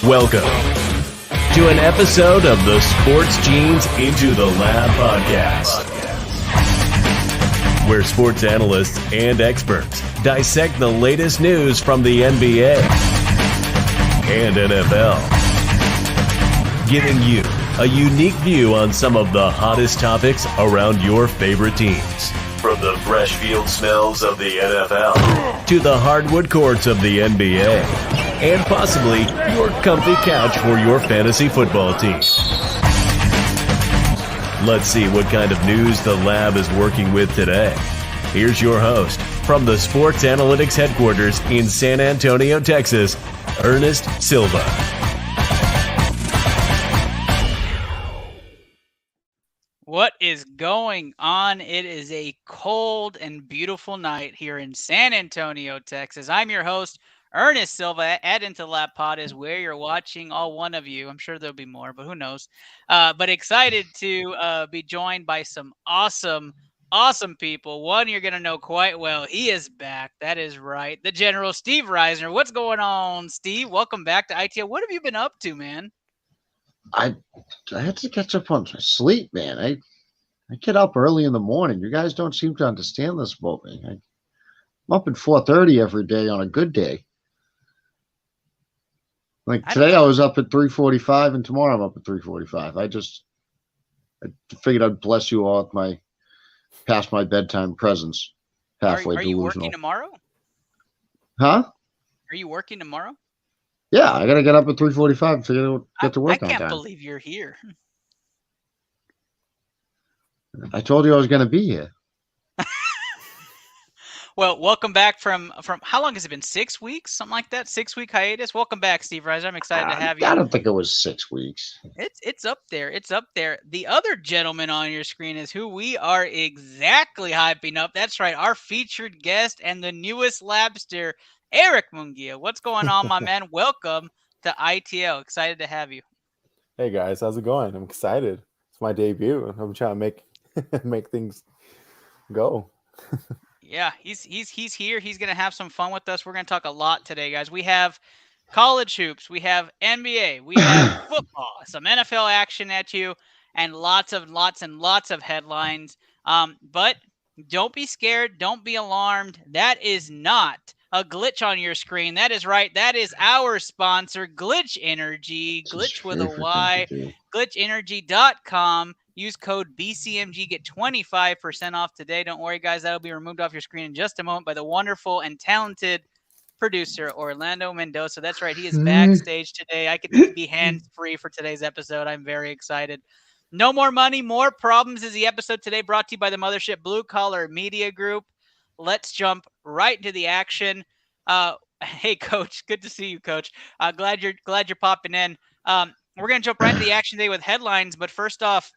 Welcome to an episode of the Sports Genes Into the Lab podcast, where sports analysts and experts dissect the latest news from the NBA and NFL, giving you a unique view on some of the hottest topics around your favorite teams. From the fresh field smells of the NFL to the hardwood courts of the NBA and possibly your comfy couch for your fantasy football team. Let's see what kind of news the lab is working with today. Here's your host from the Sports Analytics headquarters in San Antonio, Texas, Ernest Silva. What is going on? It is a cold and beautiful night here in San Antonio, Texas. I'm your host, Ernest Silva. At Into Lab Pod is where you're watching, all one of you. I'm sure there'll be more, but who knows? But excited to be joined by some awesome people. One you're going to know quite well. He is back. That is right. The General Steve Reisner. What's going on, Steve? Welcome back to ITL. What have you been up to, man? I had to catch up on my sleep, man. I get up early in the morning. You guys don't seem to understand this about me. I'm up at 4:30 every day on a good day. Like today, I was up at 3:45, and tomorrow I'm up at 3:45. I figured I'd bless you all with past my bedtime presence. Halfway Are you working tomorrow? Huh? Are you working tomorrow? Yeah, I gotta get up at 3:45 and get to work on time. I can't believe you're here. I told you I was gonna be here. Well, welcome back from how long has it been? 6 weeks, something like that. 6-week hiatus. Welcome back, Steve Reiser. I'm excited to have you. I don't think it was 6 weeks. It's up there. It's up there. The other gentleman on your screen is who we are exactly hyping up. That's right, our featured guest and the newest Labster, Eric Munguia. What's going on, my man? Welcome to ITL. Excited to have you. Hey guys, how's it going? I'm excited. It's my debut. I'm trying to make things go. Yeah, he's here. He's gonna have some fun with us. We're gonna talk a lot today, guys. We have college hoops, we have NBA, we have football, some NFL action at you, and lots and lots of headlines. But don't be scared. Don't be alarmed. That is not a glitch on your screen. That is right. That is our sponsor, Glitch Energy. Glitch with a Y. GlitchEnergy.com. Use code BCMG. Get 25% off today. Don't worry, guys. That'll be removed off your screen in just a moment by the wonderful and talented producer, Orlando Mendoza. That's right. He is backstage today. I can be hands-free for today's episode. I'm very excited. No More Money, More Problems is the episode today, brought to you by the mothership Blue Collar Media Group. Let's jump right into the action. Hey, Coach. Good to see you, Coach. Glad you're popping in. We're going to jump right into the action today with headlines. But first off,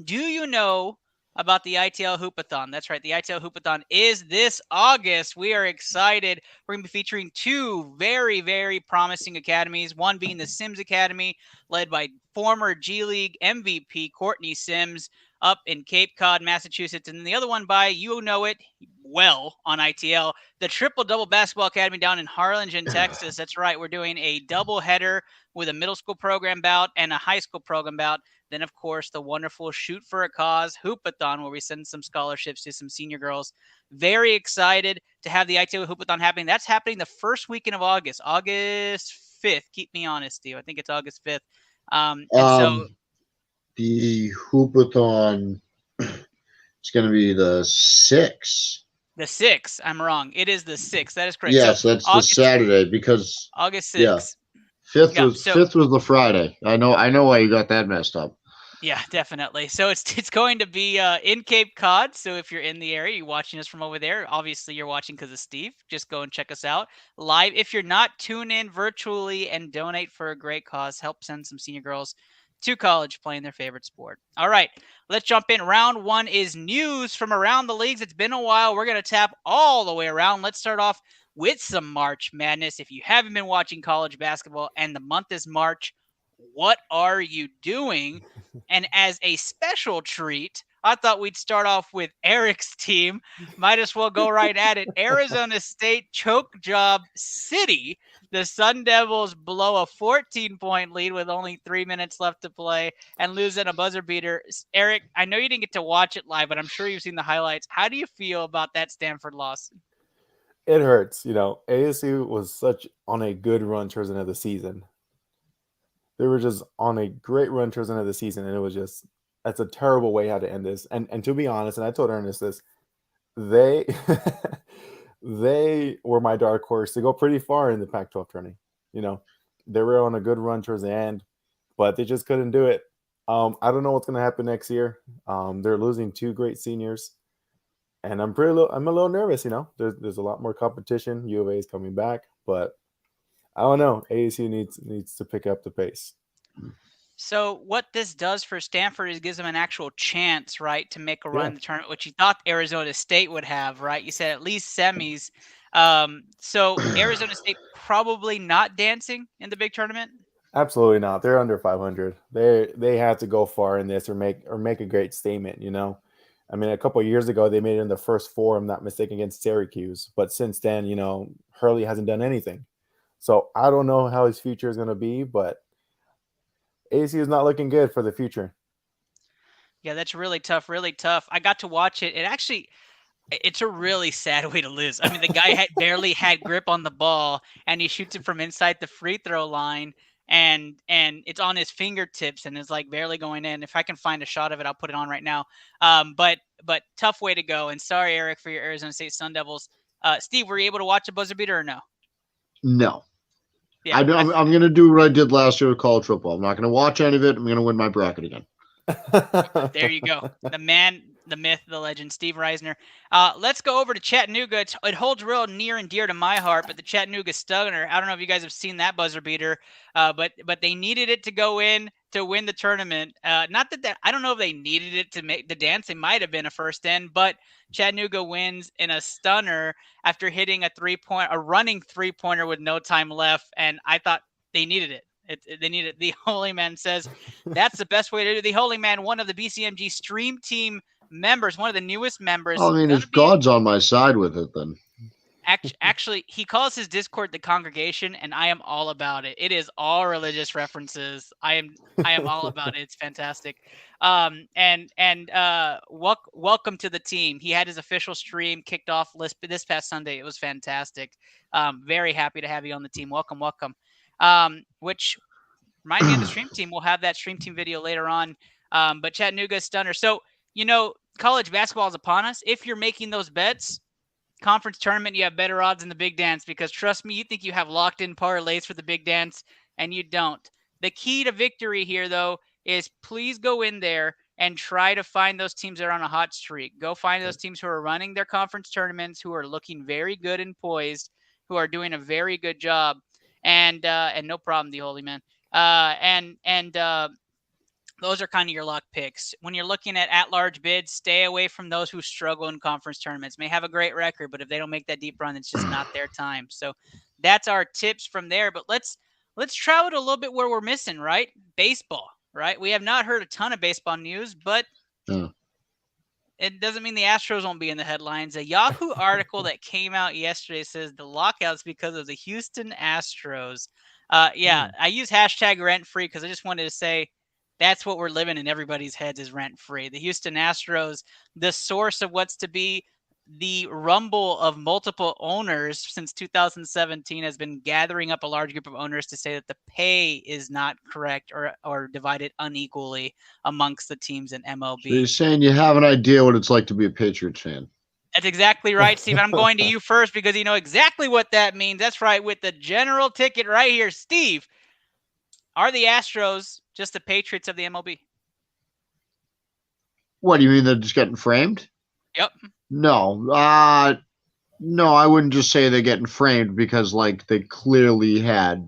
do you know about the ITL Hoopathon? That's right. The ITL Hoopathon is this August. We are excited. We're going to be featuring two very, very promising academies, one being the Sims Academy, led by former G League MVP Courtney Sims up in Cape Cod, Massachusetts, and the other one by, you know it well on ITL, the Triple Double Basketball Academy down in Harlingen, Texas. That's right. We're doing a double header with a middle school program bout and a high school program bout. Then, of course, the wonderful Shoot for a Cause Hoopathon, where we send some scholarships to some senior girls. Very excited to have the ITL Hoopathon happening. That's happening the first weekend of August, August 5th. Keep me honest, Steve. I think it's August 5th. So the Hoopathon is going to be the 6th. The 6th. I'm wrong. It is the 6th. That is correct. Yes, so that's August, the Saturday because August 6th. Yeah. 5th was the Friday. I know why you got that messed up. Yeah, definitely. So it's going to be in Cape Cod. So if you're in the area, you're watching us from over there. Obviously, you're watching because of Steve. Just go and check us out live. If you're not, tune in virtually and donate for a great cause. Help send some senior girls to college playing their favorite sport. All right, let's jump in. Round one is news from around the leagues. It's been a while. We're going to tap all the way around. Let's start off with some March Madness. If you haven't been watching college basketball and the month is March, what are you doing? And as a special treat, I thought we'd start off with Eric's team. Might as well go right at it. Arizona State choke job City. The Sun Devils blow a 14-point lead with only 3 minutes left to play and lose in a buzzer beater. Eric, I know you didn't get to watch it live, but I'm sure you've seen the highlights. How do you feel about that Stanford loss? It hurts. ASU was on a good run towards the end of the season. They were just on a great run towards the end of the season, and that's a terrible way how to end this. And to be honest, and I told Ernest this, they they were my dark horse to go pretty far in the Pac-12 tourney. They were on a good run towards the end, but they just couldn't do it. I don't know what's going to happen next year. They're losing 2 great seniors, and I'm a little nervous. There's a lot more competition. U of A is coming back, but I don't know. ASU needs to pick up the pace. So what this does for Stanford is gives them an actual chance, right, to make a run in the tournament, which you thought Arizona State would have, right? You said at least semis. So Arizona State probably not dancing in the big tournament? Absolutely not. They're under 500. They have to go far in this or make a great statement, I mean, a couple of years ago, they made it in the first 4, I'm not mistaken, against Syracuse. But since then, Hurley hasn't done anything. So I don't know how his future is going to be, but ASU is not looking good for the future. Yeah, that's really tough, really tough. I got to watch it. It's a really sad way to lose. I mean, the guy barely had grip on the ball, and he shoots it from inside the free throw line, and it's on his fingertips, and it's like barely going in. If I can find a shot of it, I'll put it on right now. But tough way to go. And sorry, Eric, for your Arizona State Sun Devils. Steve, were you able to watch a buzzer beater or no? No. Yeah, I'm going to do what I did last year with college football. I'm not going to watch any of it. I'm going to win my bracket again. There you go. The man, the myth, the legend, Steve Reisner. Let's go over to Chattanooga. It holds real near and dear to my heart, but the Chattanooga Stunner, I don't know if you guys have seen that buzzer beater, but they needed it to go in to win the tournament. Not that I don't know if they needed it to make the dance. It might have been a first in, but Chattanooga wins in a stunner after hitting a running 3-pointer with no time left, and I thought they needed it. They need it. The Holy Man says that's the best way to do it. The Holy Man, one of the BCMG Stream Team members, one of the newest members. I mean, if God's on my side with it, then. Actually, he calls his Discord the congregation, and I am all about it. It is all religious references. I am all about it. It's fantastic. Welcome to the team. He had his official stream kicked off this past Sunday. It was fantastic. Very happy to have you on the team. Welcome. Which reminds me of the stream team. We'll have that stream team video later on. But Chattanooga Stunner. So, college basketball is upon us. If you're making those bets, conference tournament, you have better odds in the big dance, because trust me, you think you have locked in parlays for the big dance, and you don't. The key to victory here, though, is please go in there and try to find those teams that are on a hot streak. Go find those teams who are running their conference tournaments, who are looking very good and poised, who are doing a very good job. And no problem, the Holy Man. Those are kind of your lock picks. When you're looking at large bids, stay away from those who struggle in conference tournaments. May have a great record, but if they don't make that deep run, it's just not their time. So that's our tips from there. But let's travel to a little bit where we're missing, right? Baseball, right? We have not heard a ton of baseball news, but it doesn't mean the Astros won't be in the headlines. A Yahoo article that came out yesterday says the lockouts because of the Houston Astros. I use hashtag rent free because I just wanted to say that's what we're living in everybody's heads is rent free. The Houston Astros, the source of what's to be the rumble of multiple owners since 2017, has been gathering up a large group of owners to say that the pay is not correct or divided unequally amongst the teams in MLB. So you're saying you have an idea what it's like to be a Patriots fan. That's exactly right, Steve. I'm going to you first because you know exactly what that means. That's right, with the general ticket right here. Steve, are the Astros just the Patriots of the MLB? What, do you mean they're just getting framed? Yep. No. No, I wouldn't just say they're getting framed because, they clearly had,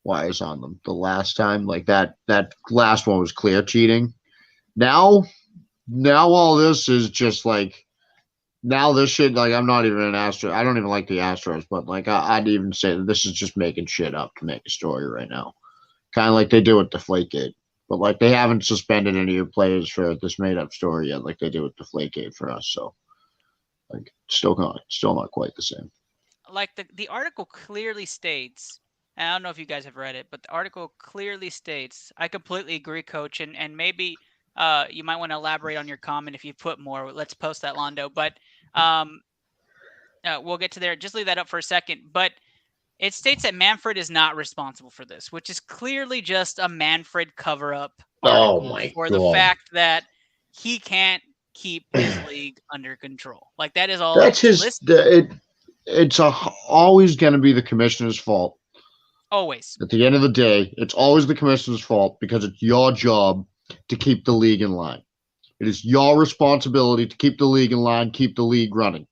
wires on them the last time. That last one was clear cheating. Now all this is just, now this shit, I'm not even an Astro. I don't even like the Astros, but, I'd even say that this is just making shit up to make a story right now. Kind of like they do with Deflategate. But like they haven't suspended any of your players for this made-up story yet, like they did with Deflategate for us. So like still not quite the same. Like the article clearly states, and I don't know if you guys have read it, but the article clearly states, I completely agree, Coach, and maybe you might want to elaborate on your comment if you put more. Let's post that, Londo. But we'll get to there. Just leave that up for a second. But it states that Manfred is not responsible for this, which is clearly just a Manfred cover-up article for the fact that he can't keep his league under control. Like that is all. That's his. It's always going to be the commissioner's fault. Always. At the end of the day, it's always the commissioner's fault because it's your job to keep the league in line. It is your responsibility to keep the league in line, keep the league running.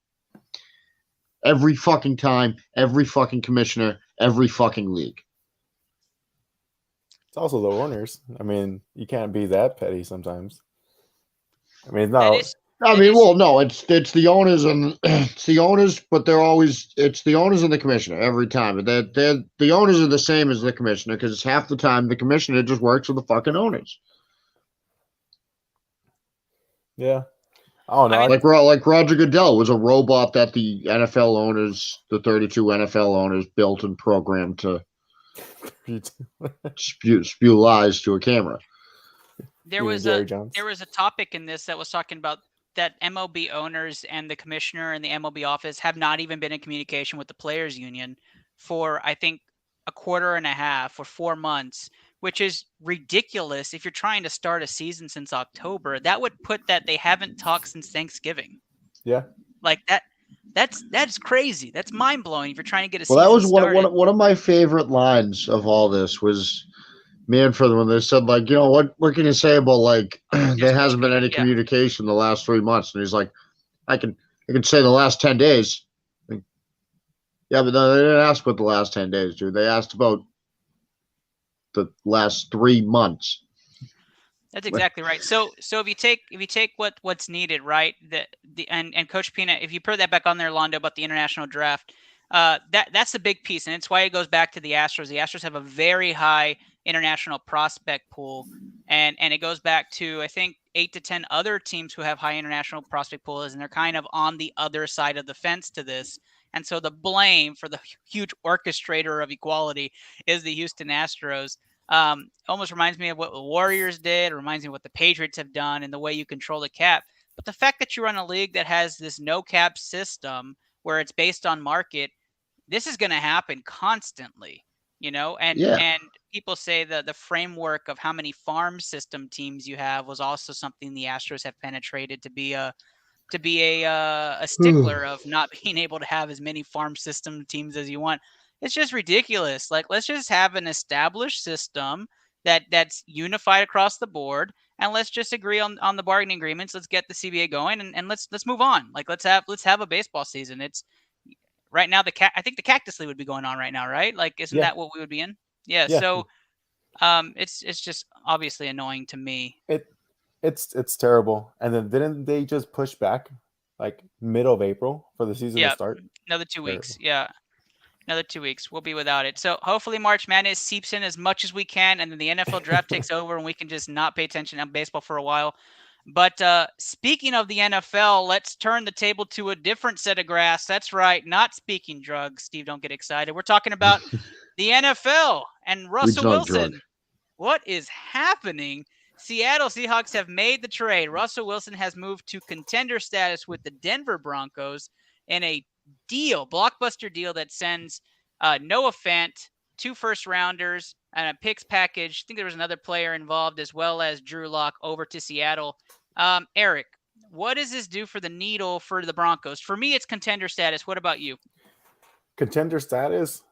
Every fucking time, every fucking commissioner, every fucking league. It's also the owners. I mean, you can't be that petty sometimes. I mean, it's not. It's the owners and it's the owners, but it's the owners and the commissioner every time. The owners are the same as the commissioner because it's half the time the commissioner just works with the fucking owners. Yeah. Oh no! Like Roger Goodell was a robot that the NFL owners, the 32 NFL owners, built and programmed to spew lies to a camera. There was a topic in this that was talking about that MLB owners and the commissioner and the MLB office have not even been in communication with the players union for, I think, a quarter and a half or 4 months, which is ridiculous. If you're trying to start a season since October, that would put that they haven't talked since Thanksgiving. Yeah. Like that's crazy. That's mind blowing. If you're trying to get a season started. Well, that was one of my favorite lines of all this was Manfred when they said, like, you know, what can you say about, like, there hasn't been any communication the last 3 months? And he's like, I can say the last 10 days. Like, yeah, but no, they didn't ask about the last 10 days, dude. They asked about the last 3 months. That's exactly right. So if you take what's needed, right? And Coach Pina, if you put that back on there, Londo, about the international draft, that's the big piece, and it's why it goes back to the Astros. The Astros have a very high international prospect pool, and it goes back to, I think, 8 to 10 other teams who have high international prospect pools, and they're kind of on the other side of the fence to this. And so the blame for the huge orchestrator of equality is the Houston Astros. Almost reminds me of what the Warriors did. It reminds me of what the Patriots have done and the way you control the cap. But the fact that you run a league that has this no cap system where it's based on market, this is going to happen constantly, you know, and people say that the framework of how many farm system teams you have was also something the Astros have penetrated to be a stickler of not being able to have as many farm system teams as you want. It's just ridiculous. Like, let's just have an established system that's unified across the board, and let's just agree on the bargaining agreements. Let's get the CBA going, and let's move on. Like, let's have a baseball season. It's right now I think the Cactus League would be going on right now, right? Like, isn't that what we would be in? Yeah. So, it's just obviously annoying to me. It's terrible. And then didn't they just push back like middle of April for the season to start? Another 2 weeks. Yeah. Another 2 weeks. We'll be without it. So hopefully March Madness seeps in as much as we can, and then the NFL draft takes over and we can just not pay attention to baseball for a while. But speaking of the NFL, let's turn the table to a different set of grass. That's right. Not speaking drugs. Steve, don't get excited. We're talking about the NFL and Russell Wilson. What is happening? Seattle Seahawks have made the trade. Russell Wilson has moved to contender status with the Denver Broncos in a blockbuster deal that sends Noah Fant, 2 first-rounders, and a picks package. I think there was another player involved, as well as Drew Lock, over to Seattle. Eric, what does this do for the needle for the Broncos? For me, it's contender status. What about you? Contender status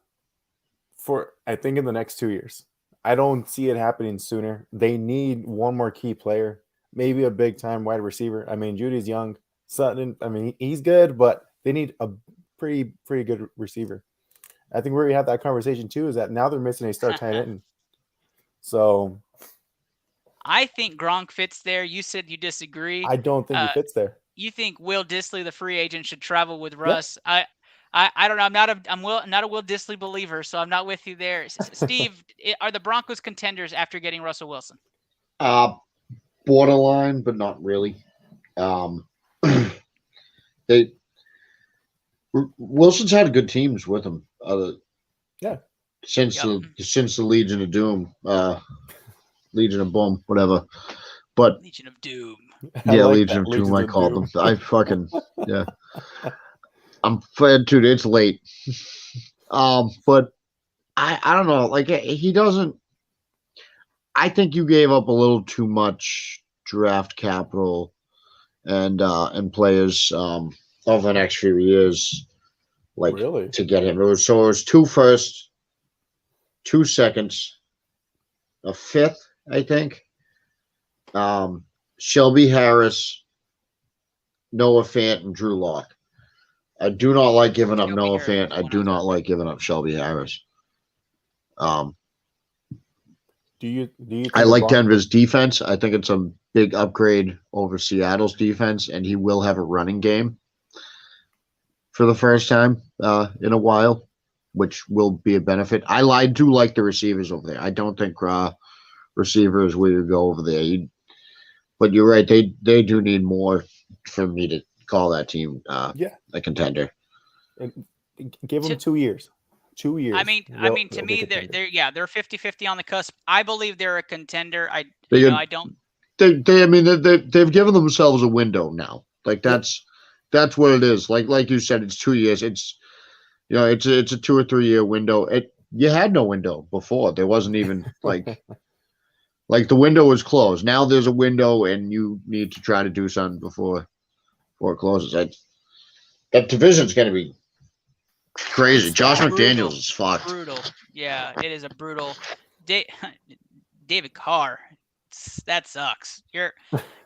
for, I think, in the next 2 years. I don't see it happening sooner. They need one more key player, maybe a big-time wide receiver. I mean, Judy's young. Sutton, I mean, he's good, but they need a pretty good receiver. I think where we have that conversation too is that now they're missing a star tight end. So I think Gronk fits there. You said you disagree. I don't think he fits there. You think Will Dissly, the free agent, should travel with Russ? Yep. I don't know. I'm not a Will Dissly believer, so I'm not with you there. Steve, are the Broncos contenders after getting Russell Wilson? Borderline, but not really. They Wilson's had good teams with him. Yeah. Since the Legion of Doom, Legion of Boom, whatever. But Legion of Doom. yeah, Legion of Doom. I called them. I fucking yeah. I'm fed, dude. It's late. But I don't know. Like he doesn't. I think you gave up a little too much draft capital and players over the next few years, like Really? to get him. It was 2 firsts, 2 seconds, a 5th, I think. Shelby Harris, Noah Fant, and Drew Lock. I do not like giving up Noah Fant. I do not like giving up Shelby Harris. Do you I like Denver's defense. I think it's a big upgrade over Seattle's defense, and he will have a running game for the first time in a while, which will be a benefit. I do like the receivers over there. I don't think receiver is where you go over there. But you're right. They do need more for me to call that team a contender. And give them 2 years. 2 years. I mean, to me, they're 50-50 on the cusp. I believe they're a contender. They've given themselves a window now. Like that's what it is. Like you said, it's 2 years. It's it's a 2 or 3 year window. You had no window before. There wasn't even like the window was closed. Now there's a window, and you need to try to do something before it closes. That division's going to be crazy. Josh McDaniels is fucked. Brutal. Yeah, it is a brutal. David Carr, that sucks. You're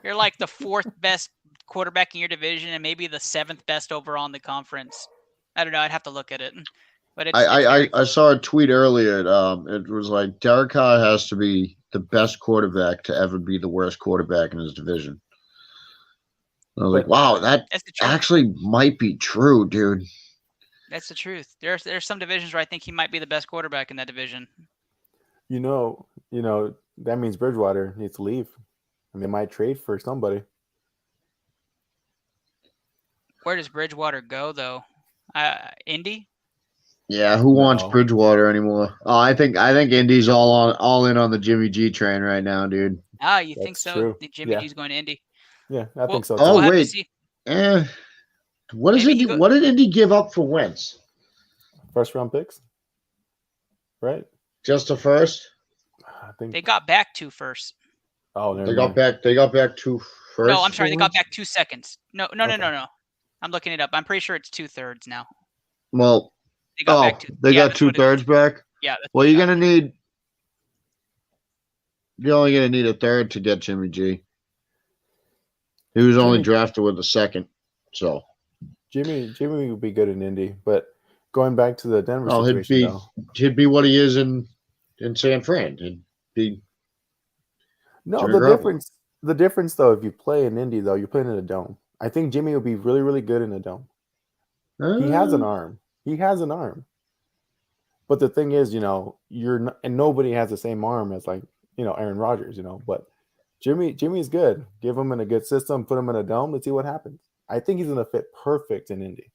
like the 4th best quarterback in your division, and maybe the 7th best overall in the conference. I don't know. I'd have to look at it. But I saw a tweet earlier. It was like Derek Carr has to be the best quarterback to ever be the worst quarterback in his division. I was like, wow, that actually might be true, dude. That's the truth. There's some divisions where I think he might be the best quarterback in that division. That means Bridgewater needs to leave. And they might trade for somebody. Where does Bridgewater go, though? Indy? Yeah, who wants Bridgewater anymore? Oh, I think Indy's all in on the Jimmy G train right now, dude. Ah, you think so? True. Jimmy G's going to Indy? Yeah, I think so. Oh, wait. What did Indy give up for Wentz? First round picks, right? Just a first? I think they got back 2 firsts. Oh, they got back 2 firsts. No, I'm sorry, they got back 2 seconds. No. I'm looking it up. I'm pretty sure it's 2/3 now. Well, they got 2/3 back. Yeah. Well, you're only gonna need a third to get Jimmy G. He was only drafted with a second, so. Jimmy would be good in Indy, but going back to the Denver situation, he'd be what he is in San Fran. He'd be the difference though, if you play in Indy though, you're playing in a dome. I think Jimmy would be really, really good in a dome. He has an arm. But the thing is, and nobody has the same arm as Aaron Rodgers, but Jimmy's good. Give him in a good system, put him in a dome, let's see what happens. I think he's going to fit perfect in Indy.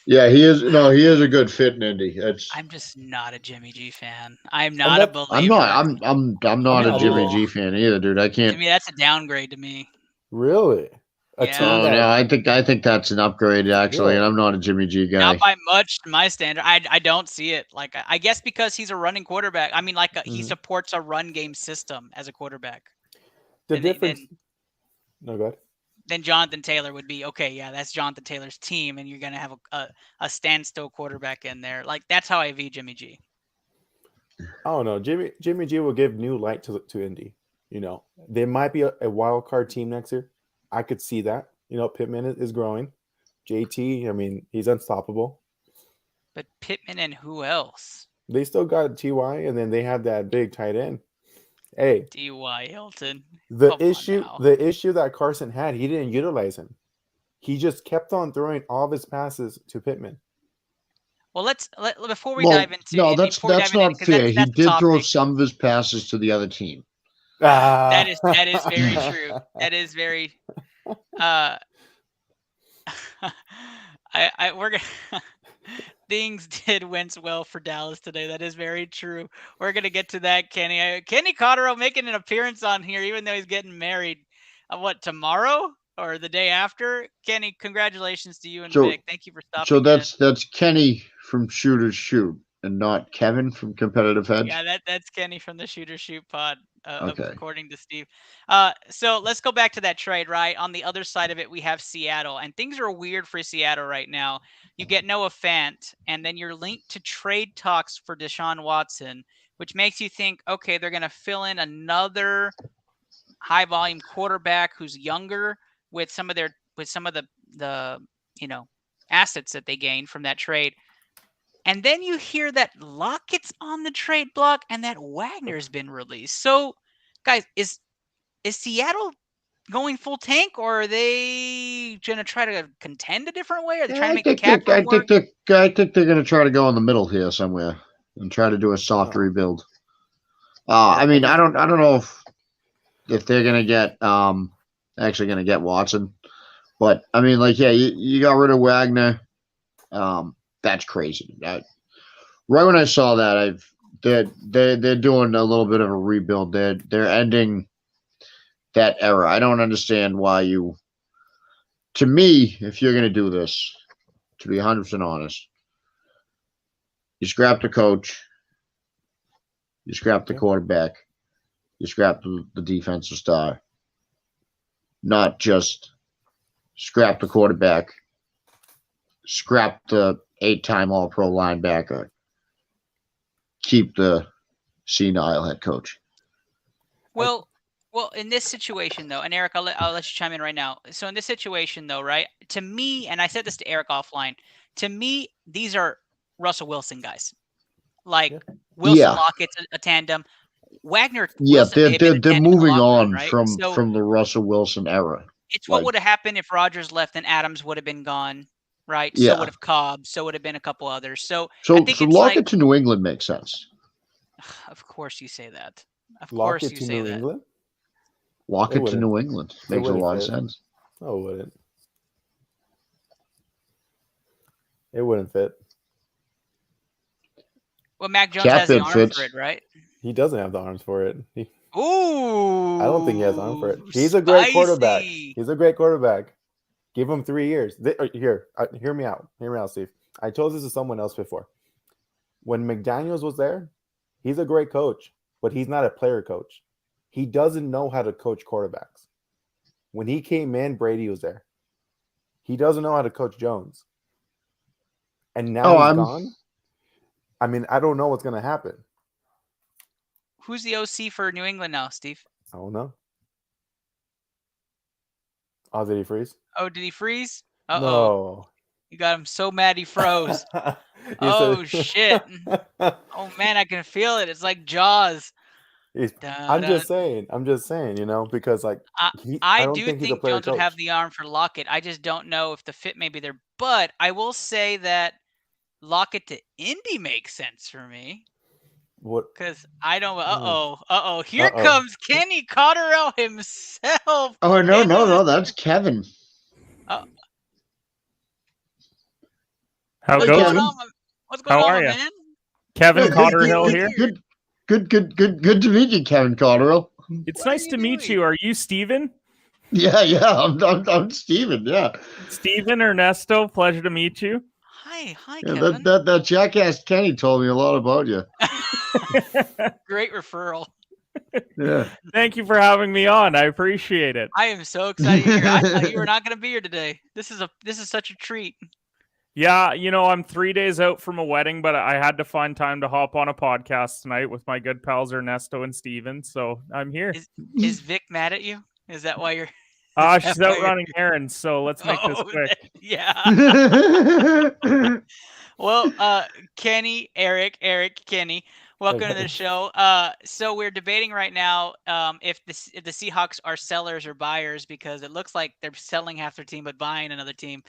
Yeah, he is. No, he is a good fit in Indy. I'm just not a Jimmy G fan. I'm not a believer. I'm not a Jimmy G fan either, dude. I can't. To me, that's a downgrade to me. Really? No, I think that's an upgrade actually, and I'm not a Jimmy G guy. Not by much to my standard. I don't see it. Like I guess because he's a running quarterback. I mean, he supports a run game system as a quarterback. The difference. No, go ahead. Then Jonathan Taylor would be okay. Yeah, that's Jonathan Taylor's team, and you're gonna have a standstill quarterback in there. Like that's how I view Jimmy G. Oh no, Jimmy G will give new light to Indy. There might be a wild card team next year. I could see that. Pittman is growing. JT, I mean, he's unstoppable. But Pittman and who else? They still got T.Y., and then they have that big tight end. Hey, T.Y. Hilton. The issue that Carson had, he didn't utilize him. He just kept on throwing all of his passes to Pittman. Well, before we dive into that's not fair. He did throw some of his passes to the other team. That is very true. That is very. We're gonna. Things did went well for Dallas today. That is very true. We're gonna get to that, Kenny. Kenny Cotterill making an appearance on here, even though he's getting married. What, tomorrow or the day after? Kenny, congratulations to you and Vic. Thank you for stopping. So that's Kenny from Shooters Shoot, and not Kevin from Competitive Edge. Yeah, that's Kenny from the Shooter Shoot pod, Okay. according to Steve. So let's go back to that trade, right? On the other side of it, we have Seattle, and things are weird for Seattle right now. You get Noah Fant, and then you're linked to trade talks for Deshaun Watson, which makes you think, okay, they're going to fill in another high-volume quarterback who's younger with some of the assets that they gained from that trade. And then you hear that Lockett's on the trade block and that Wagner's been released. So, guys, is Seattle going full tank, or are they going to try to contend a different way? Are they trying to make the cap room work? I think they're going to try to go in the middle here somewhere and try to do a soft rebuild. I mean, I don't know if they're going to get actually going to get Watson, but I mean, like, yeah, you got rid of Wagner. That's crazy. Right when I saw that, they're doing a little bit of a rebuild. They're ending that era. I don't understand why you. To me, if you're going to do this, to be 100% honest, you scrap the coach, you scrap the quarterback, you scrap the defensive star. Not just scrap the quarterback, scrap the 8-time All-Pro linebacker, keep the senile head coach. Well, in this situation, though, and Eric, I'll let you chime in right now. So in this situation, though, right, to me, and I said this to Eric offline, to me, these are Russell Wilson guys. Like, Wilson Lockett's a tandem. Wagner. Yeah, Wilson they're moving on right? from the Russell Wilson era. It's what would have happened if Rodgers left and Adams would have been gone, right? Yeah. So would have Cobb. So would have been a couple others. So Lockett to New England makes sense. Of course you say that. Of Lockett course you to say New that. England? Lockett to New England makes a lot of sense. No, it wouldn't. It wouldn't fit. Well, Mac Jones has the arms for it, right? He doesn't have the arms for it. Ooh. I don't think he has arms for it. He's a great quarterback. He's a great quarterback. Give him 3 years. Hear me out. Hear me out, Steve. I told this to someone else before. When McDaniels was there, he's a great coach, but he's not a player coach. He doesn't know how to coach quarterbacks. When he came in, Brady was there. He doesn't know how to coach Jones. And now he's gone. I mean, I don't know what's going to happen. Who's the OC for New England now, Steve? I don't know. Oh, did he freeze? Oh, did he freeze? Uh-oh. No. You got him so mad he froze. Shit. Oh, man, I can feel it. It's like Jaws. I'm just saying, because like I do think Jones would have the arm for Lockett. I just don't know if the fit may be there. But I will say that Lockett to Indy makes sense for me. What? Because I don't. Here comes Kenny Cotterill himself. Oh no, that's Kevin. What's going on, man? Kevin Cotterill here. Good to meet you, Kevin Cotterill. It's nice to meet you. Are you Steven? Yeah, I'm Steven, yeah. Steven Ernesto, pleasure to meet you. Hi, yeah, Kevin. That jackass Kenny told me a lot about you. Great referral. Yeah. Thank you for having me on. I appreciate it. I am so excited you're here. I thought you were not going to be here today. This is such a treat. Yeah, I'm 3 days out from a wedding, but I had to find time to hop on a podcast tonight with my good pals Ernesto and Steven, so I'm here. Is Vic mad at you? Is that why you're... She's out running errands, so let's make this quick. Yeah. Well, Kenny, Eric, Kenny, welcome to the show. So we're debating right now if the Seahawks are sellers or buyers, because it looks like they're selling half their team but buying another team.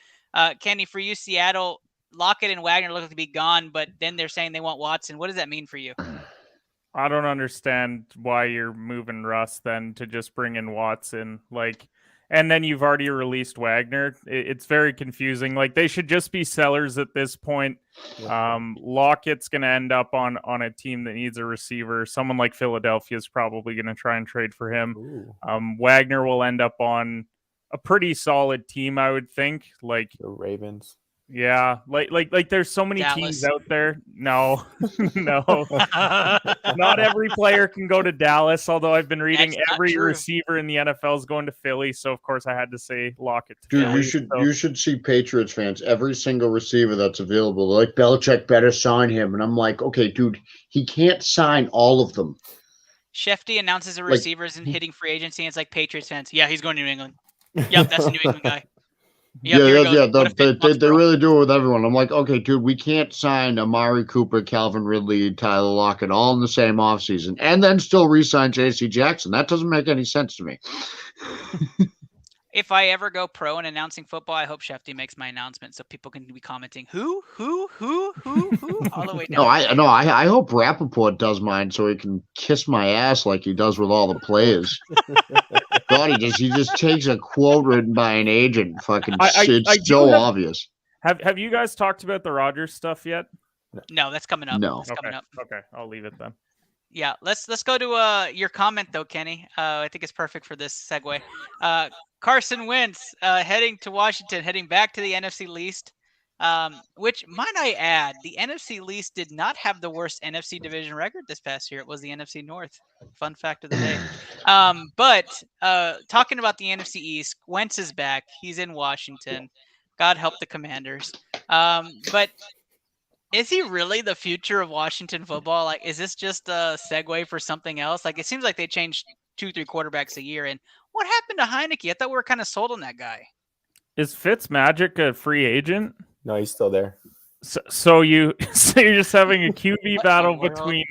Kenny, for you, Seattle, Lockett and Wagner look to be gone, but then they're saying they want Watson. What does that mean for you? I don't understand why you're moving Russ then to just bring in Watson. And then you've already released Wagner. It's very confusing. Like, they should just be sellers at this point. Lockett's going to end up on a team that needs a receiver. Someone like Philadelphia is probably going to try and trade for him. Wagner will end up on a pretty solid team, I would think. Like The Ravens. Yeah, like there's so many teams out there. No, no, not every player can go to Dallas. Although I've been reading every receiver in the NFL is going to Philly, so of course I had to say Lockett. Dude, Philly, you should see Patriots fans. Every single receiver that's available, they're like, Belichick better sign him, and I'm like, okay, dude, he can't sign all of them. Shefty announces the receivers and hitting free agency, and it's like Patriots fans. Yeah, he's going to New England. Yep, that's a New England guy. Yep, They really do it with everyone. I'm like, okay, dude, we can't sign Amari Cooper, Calvin Ridley, Tyler Lockett all in the same offseason and then still re-sign J.C. Jackson. That doesn't make any sense to me. If I ever go pro in announcing football, I hope Shefty makes my announcement so people can be commenting who all the way down. I hope Rappaport does mine so he can kiss my ass like he does with all the players. God, he just takes a quote written by an agent. Fucking, it's so obvious. Have you guys talked about the Rodgers stuff yet? No, that's coming up. No. That's coming up. Okay, I'll leave it then. Yeah, let's go to your comment though, Kenny. I think it's perfect for this segue. Carson Wentz heading to Washington, heading back to the NFC least. Which, might I add, the NFC least did not have the worst NFC division record this past year. It was the NFC North. Fun fact of the day. But talking about the NFC East, Wentz is back. He's in Washington. God help the Commanders. But is he really the future of Washington football? Like, is this just a segue for something else? Like, it seems like they changed 2-3 quarterbacks a year. And what happened to Heineke? I thought we were kind of sold on that guy. Is Fitzmagic a free agent? No, he's still there. So you're just having a QB battle between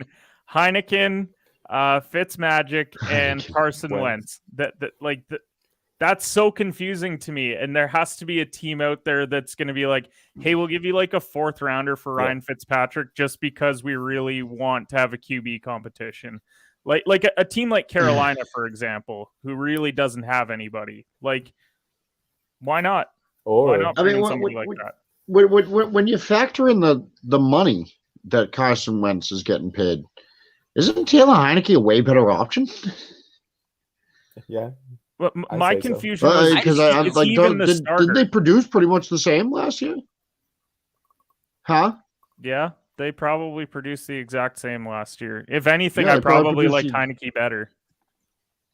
Heineken, Fitzmagic, and Carson Wentz. That's so confusing to me. And there has to be a team out there that's going to be like, hey, we'll give you like a 4th rounder for Ryan Fitzpatrick just because we really want to have a QB competition. Like a team like Carolina, for example, who really doesn't have anybody. Like, why not? Why not bring in somebody like that? When you factor in the money that Carson Wentz is getting paid, isn't Taylor Heineke a way better option? Yeah. But my confusion was because did they produce pretty much the same last year? Huh? Yeah, they probably produced the exact same last year. If anything, I probably liked Heineke better.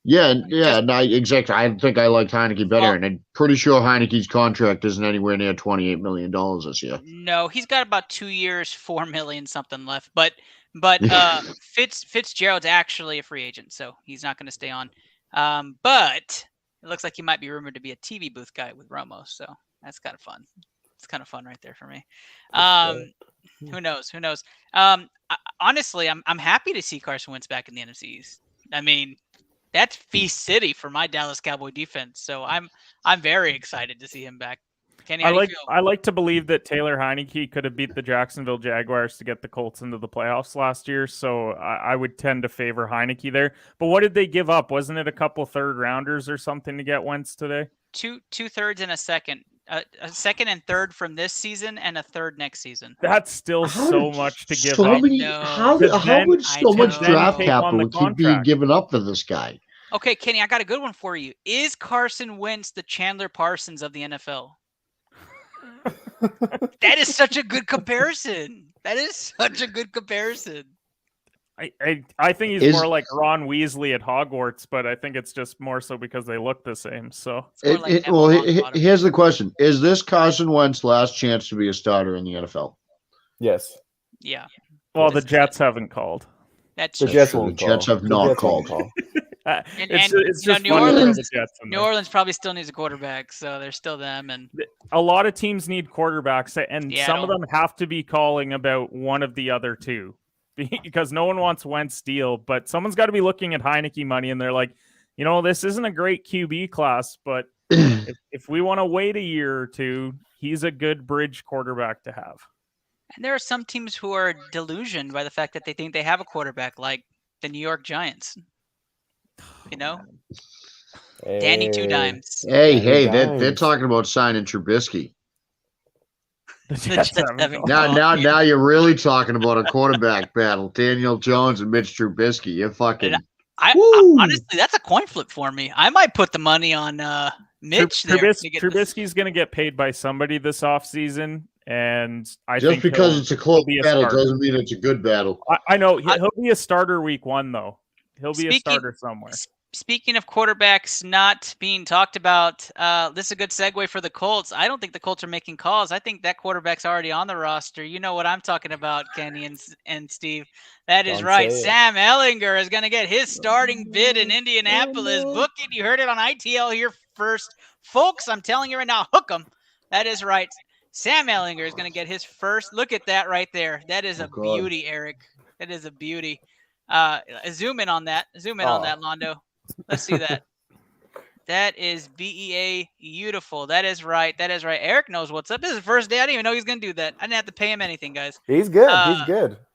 Exactly. I think I liked Heineke better, and I'm pretty sure Heineke's contract isn't anywhere near $28 million this year. No, he's got about 2 years, $4 million something left. But Fitzgerald's actually a free agent, so he's not going to stay on. But it looks like he might be rumored to be a TV booth guy with Romo, so that's kind of fun. It's kind of fun right there for me. Who knows? Honestly, I'm happy to see Carson Wentz back in the NFC East. I mean, that's feast city for my Dallas Cowboy defense. So I'm very excited to see him back. Kenny, I like to believe that Taylor Heineke could have beat the Jacksonville Jaguars to get the Colts into the playoffs last year. So I would tend to favor Heineke there. But what did they give up? Wasn't it a couple 3rd rounders or something to get Wentz today? Two thirds and a second. A second and 3rd from this season and a 3rd next season. That's still so much to give up. How would so much draft capital keep being given up for this guy? Okay, Kenny, I got a good one for you. Is Carson Wentz the Chandler Parsons of the NFL? That is such a good comparison. I think he's more like Ron Weasley at Hogwarts, but I think it's just more so because they look the same. So, here's the question: is this Carson Wentz's last chance to be a starter in the NFL? Yes. Yeah. Well, the Jets haven't called. That's the Jets won't call. Jets have not called. It's just New Orleans probably still needs a quarterback, so there's still them. And a lot of teams need quarterbacks, and some of them have to be calling about one of the other two. Because no one wants Wentz deal, but someone's got to be looking at Heineke money, and they're like, this isn't a great QB class, but if we want to wait a year or two, he's a good bridge quarterback to have. And there are some teams who are delusioned by the fact that they think they have a quarterback, like the New York Giants. You know, Hey, Danny Two Dimes. Hey, Danny they're Dimes. talking about signing Trubisky. The The Jets Jets haven't haven't gone. gone. Now you're really talking about a quarterback battle. Daniel Jones and Mitch Trubisky. You're fucking. I Woo! honestly, that's a coin flip for me. I might put the money on Mitch there. to get Trubisky's going to get paid by somebody this offseason, and I Just think because it's a close be a battle starter. doesn't mean it's a good battle. I know he'll be a starter week 1 though. He'll be a Speaking- starter somewhere. Speaking of quarterbacks not being talked about, this is a good segue for the Colts. I don't think the Colts are making calls. I think that quarterback's already on the roster. You know what I'm talking about, Kenny and Steve. That is Don't right. say it. Sam Ehlinger is going to get his starting bid in Indianapolis. Book it. You heard it on ITL here first. Folks, I'm telling you right now, hook 'em. That is right. Sam Ehlinger is going to get his first. Look at that right there. That is a God. beauty, Eric. That is a beauty. Zoom in on that. Zoom in on that, Londo. Let's see that. That is BEA beautiful. That is right. That is right. Eric knows what's up. This is the first day. I didn't even know he was going to do that. I didn't have to pay him anything, guys. He's good.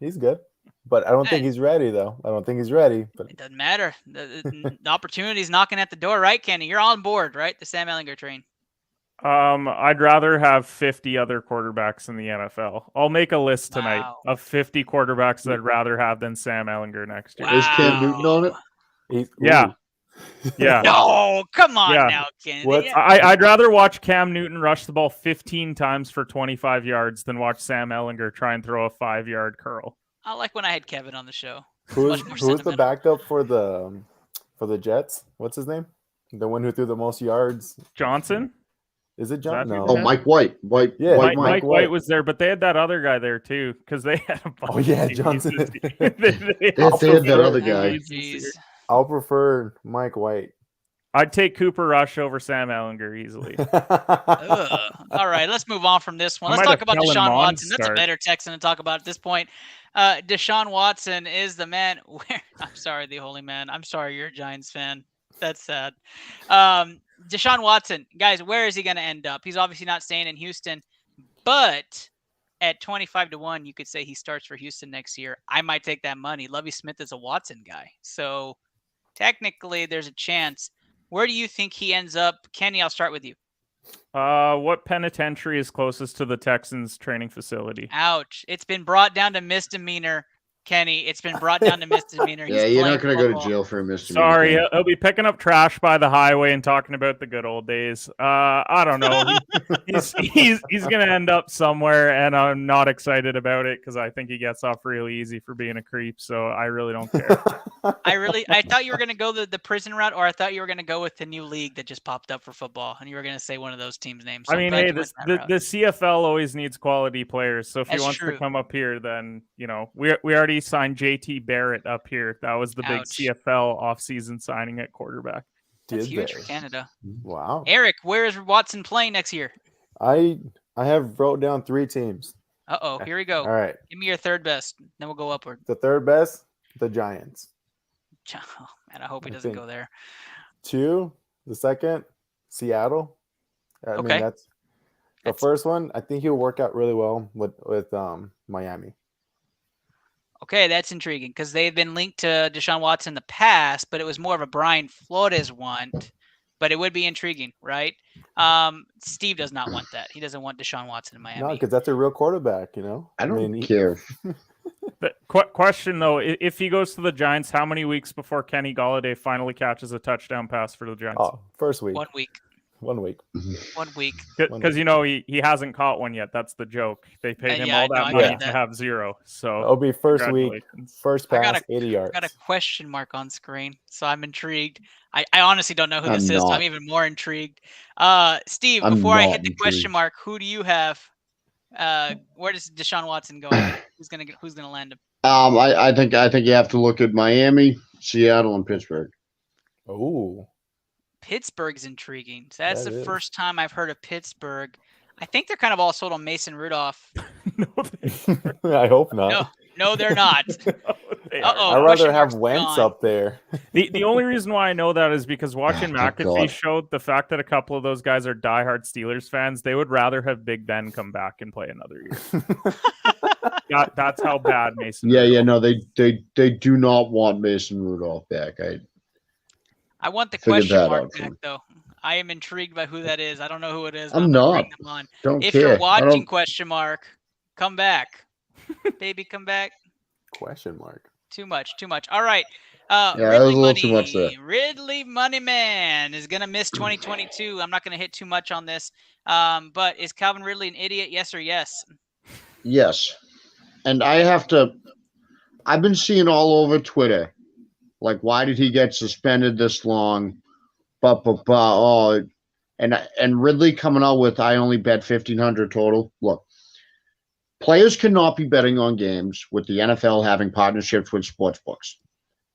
He's good. But I don't think Hey. he's ready, though. I don't think he's ready. But It doesn't matter. The opportunity's knocking at the door, right, Kenny? You're on board, right? The Sam Ehlinger train. I'd rather have 50 other quarterbacks in the NFL. I'll make a list tonight Wow. of 50 quarterbacks that I'd rather have than Sam Ehlinger next year. Wow. Is Cam Newton on it? he's Yeah. Yeah. No, come on Yeah. now, Kenny. What's- I'd rather watch Cam Newton rush the ball 15 times for 25 yards than watch Sam Ehlinger try and throw a 5-yard curl. I like when I had Kevin on the show. Who's Much more the sentimental. backup for the Jets? What's his name? The one who threw the most yards? Johnson? Is it John? Is that No. who Oh, Mike White. Yeah, White Mike Mike. White was there, but they had that other guy there too because they had a bunch Oh, yeah, of Johnson. DBs. They had that other guy. Oh, jeez. I'll prefer Mike White. I'd take Cooper Rush over Sam Ehlinger easily. Ugh. All right, let's move on from this one. I Let's might talk have about Kellen Deshaun Mond Watson. That's a start. better Texan to talk about at this point. Deshaun Watson is the man. I'm sorry, the holy man. I'm sorry, you're a Giants fan. That's sad. Deshaun Watson, guys, where is he going to end up? He's obviously not staying in Houston, but at 25-1, you could say he starts for Houston next year. I might take that money. Lovie Smith is a Watson guy, so technically there's a chance. Where do you think he ends up? Kenny, I'll start with you. What penitentiary is closest to the Texans training facility? Ouch. It's been brought down to misdemeanor, Kenny. It's been brought down to misdemeanor. Yeah, He's you're not playing going to go to football. jail for a misdemeanor. Sorry, he'll be picking up trash by the highway and talking about the good old days. I don't know. He's going to end up somewhere, and I'm not excited about it because I think he gets off really easy for being a creep. So I really don't care. I thought you were going to go the prison route, or I thought you were going to go with the new league that just popped up for football, and you were going to say one of those teams' names. So I I'm mean, glad hey, you went that route. the CFL always needs quality players. So if That's he wants true. to come up here, then we already signed JT Barrett up here. That was the big Ouch. CFL offseason signing at quarterback. That's Did huge they? for Canada. Wow. Eric, where is Watson playing next year? I have wrote down 3 teams. Uh-oh, here we go. All right. Give me your third best, then we'll go upward. The third best, the Giants. Oh, man, I hope he I doesn't think. go there. 2, the second, Seattle. I Okay. mean, that's the That's- first one. I think he'll work out really well with Miami. Okay, that's intriguing because they've been linked to Deshaun Watson in the past, but it was more of a Brian Flores want. But it would be intriguing, right? Steve does not want that. He doesn't want Deshaun Watson in Miami. No, because that's a real quarterback, I don't mean, care. But question though, if he goes to the Giants, how many weeks before Kenny Golladay finally catches a touchdown pass for the Giants? Oh, first week. 1 week. 1 week. 1 week. Because he hasn't caught one yet. That's the joke. They paid him yeah, all I know, that I money get to that. have 0. So It'll be first week, congratulations. first I got pass, 80 yards. I've got a question mark on screen, so I'm intrigued. I honestly don't know who I'm this is, so not. I'm even more intrigued. Steve, I'm before I not hit the question intrigued. mark, who do you have? Where does Deshaun Watson go? Who's gonna land him? I think you have to look at Miami, Seattle, and Pittsburgh. Oh, Pittsburgh's intriguing. So that's That the is. first time I've heard of Pittsburgh. I think they're kind of all sold on Mason Rudolph. No, I hope not. No, they're not. they Uh-oh. are. I'd question rather have mark's Wentz gone. up there. The only reason why I know that is because watching Oh, good McAfee God. showed the fact that a couple of those guys are diehard Steelers fans. They would rather have Big Ben come back and play another year. That's how bad Mason. Yeah, Rudolph. no, they do not want Mason Rudolph back. I want the Figured question that mark out back, from- though. I am intrigued by who that is. I don't know who it is, but I'm I'm going to not. bring them on. Don't If care. you're I watching, don't. question mark, come back. Baby, come back. Question mark. Too much. All right. Yeah, that was Ridley a little too much there. Ridley Moneyman is going to miss 2022. I'm not going to hit too much on this. But is Calvin Ridley an idiot? Yes or yes? Yes, and I've been seeing all over Twitter, like, why did he get suspended this long? Oh, and Ridley coming out with, I only bet 1,500 total. Look, players cannot be betting on games with the NFL having partnerships with sports books.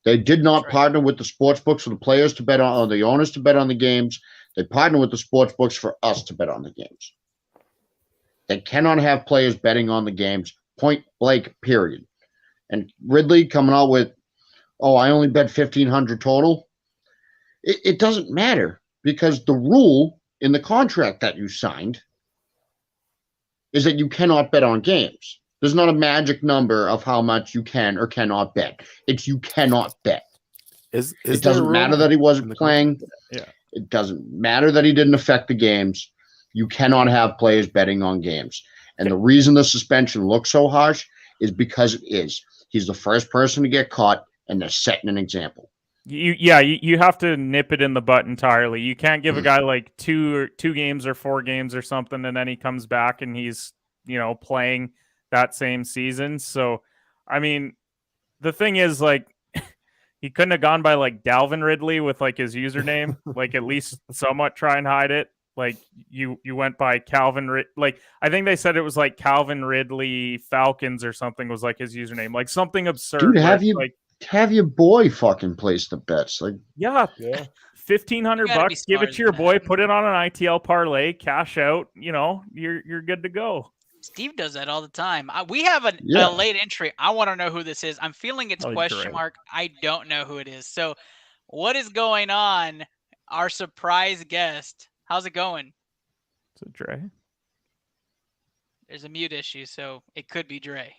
They did not partner with the sports books for the players to bet on, or the owners to bet on the games. They partner with the sports books for us to bet on the games. They cannot have players betting on the games, point blank, period. And Ridley coming out with, oh, I only bet 1,500 total. It doesn't matter, because the rule in the contract that you signed is that you cannot bet on games. There's not a magic number of how much you can or cannot bet. It's you cannot bet. It doesn't matter that he wasn't playing. Yeah. It doesn't matter that he didn't affect the games. You cannot have players betting on games. And the reason the suspension looks so harsh is because it is. He's the first person to get caught, and they're setting an example. You have to nip it in the butt entirely. You can't give a guy like two games or 4 games or something, and then he comes back and he's, playing that same season. So, I mean, the thing is, like, he couldn't have gone by like Dalvin Ridley with like his username, like at least somewhat try and hide it. Like you went by Calvin like I think they said it was like Calvin Ridley Falcons or something was like his username, like something absurd. Dude, have your boy fucking place the bets. Like, yeah. $1,500, give it to your boy, put it on an ITL parlay, cash out. You're good to go. Steve does that all the time. We have a late entry. I want to know who this is. I'm feeling it's question mark. I don't know who it is. So, what is going on? Our surprise guest. How's it going? Is it Dre? There's a mute issue, so it could be Dre.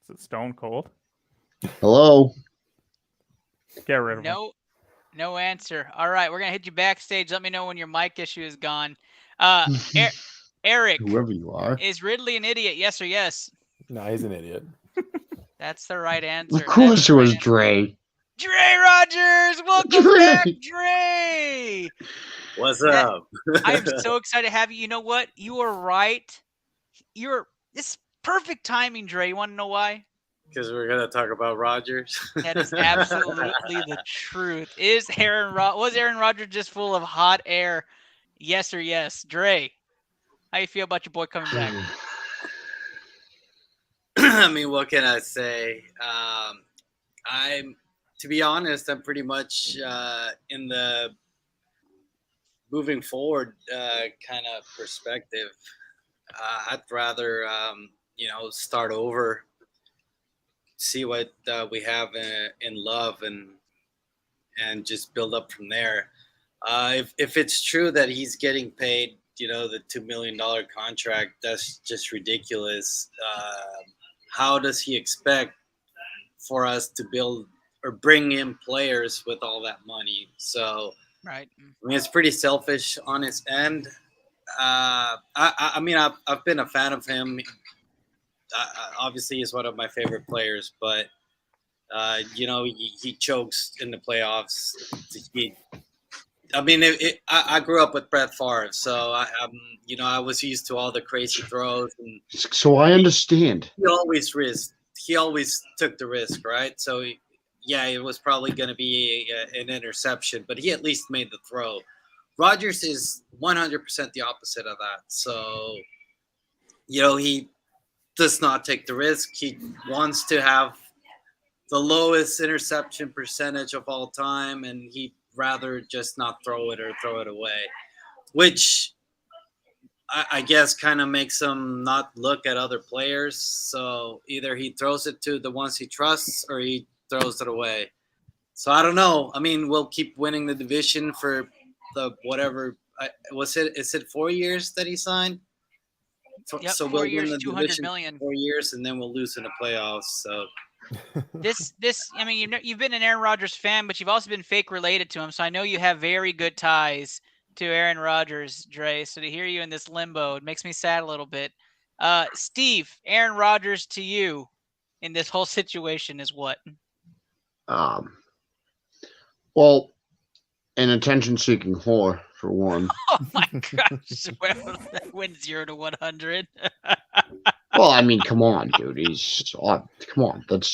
Is it Stone Cold? Hello? Get rid of him. No answer. All right, we're going to hit you backstage. Let me know when your mic issue is gone. Eric. Whoever you are. Is Ridley an idiot, yes or yes? No, he's an idiot. That's the right answer. Of course it was Dre. Dre Rogers! Welcome back, Dre! What's up? I'm so excited to have you. You know what? You are right. It's perfect timing, Dre. You want to know why? Because we're gonna talk about Rodgers. That is absolutely the truth. Was Aaron Rodgers just full of hot air? Yes or yes, Dre? How you feel about your boy coming back? I mean, what can I say? To be honest, I'm pretty much in the moving forward kind of perspective. I'd rather start over, see what we have in Love, and just build up from there. If it's true that he's getting paid, the $2 million contract, that's just ridiculous. How does he expect for us to build or bring in players with all that money? So, right. I mean, it's pretty selfish on his end. I mean, I've been a fan of him. Obviously, he's one of my favorite players, but he chokes in the playoffs. I grew up with Brett Favre, so I was used to all the crazy throws. And so I understand. He always took the risk, right? So, it was probably going to be an interception, but he at least made the throw. Rodgers is 100% the opposite of that. So, he does not take the risk. He wants to have the lowest interception percentage of all time, and he'd rather just not throw it or throw it away, which I guess kind of makes him not look at other players. So either he throws it to the ones he trusts or he throws it away. So I don't know. I mean, we'll keep winning the division for the whatever Is it 4 years that he signed? Yep, so 4 we'll years, win the 200 division million. 4 years, and then we'll lose in the playoffs. So I mean, you've been an Aaron Rodgers fan, but you've also been fake related to him. So I know you have very good ties to Aaron Rodgers, Dre. So to hear you in this limbo, it makes me sad a little bit. Steve, Aaron Rodgers to you in this whole situation is what? Well, an attention-seeking whore for one. Oh my gosh! Well, that went 0 to 100. Well, I mean, come on, dude. Come on. But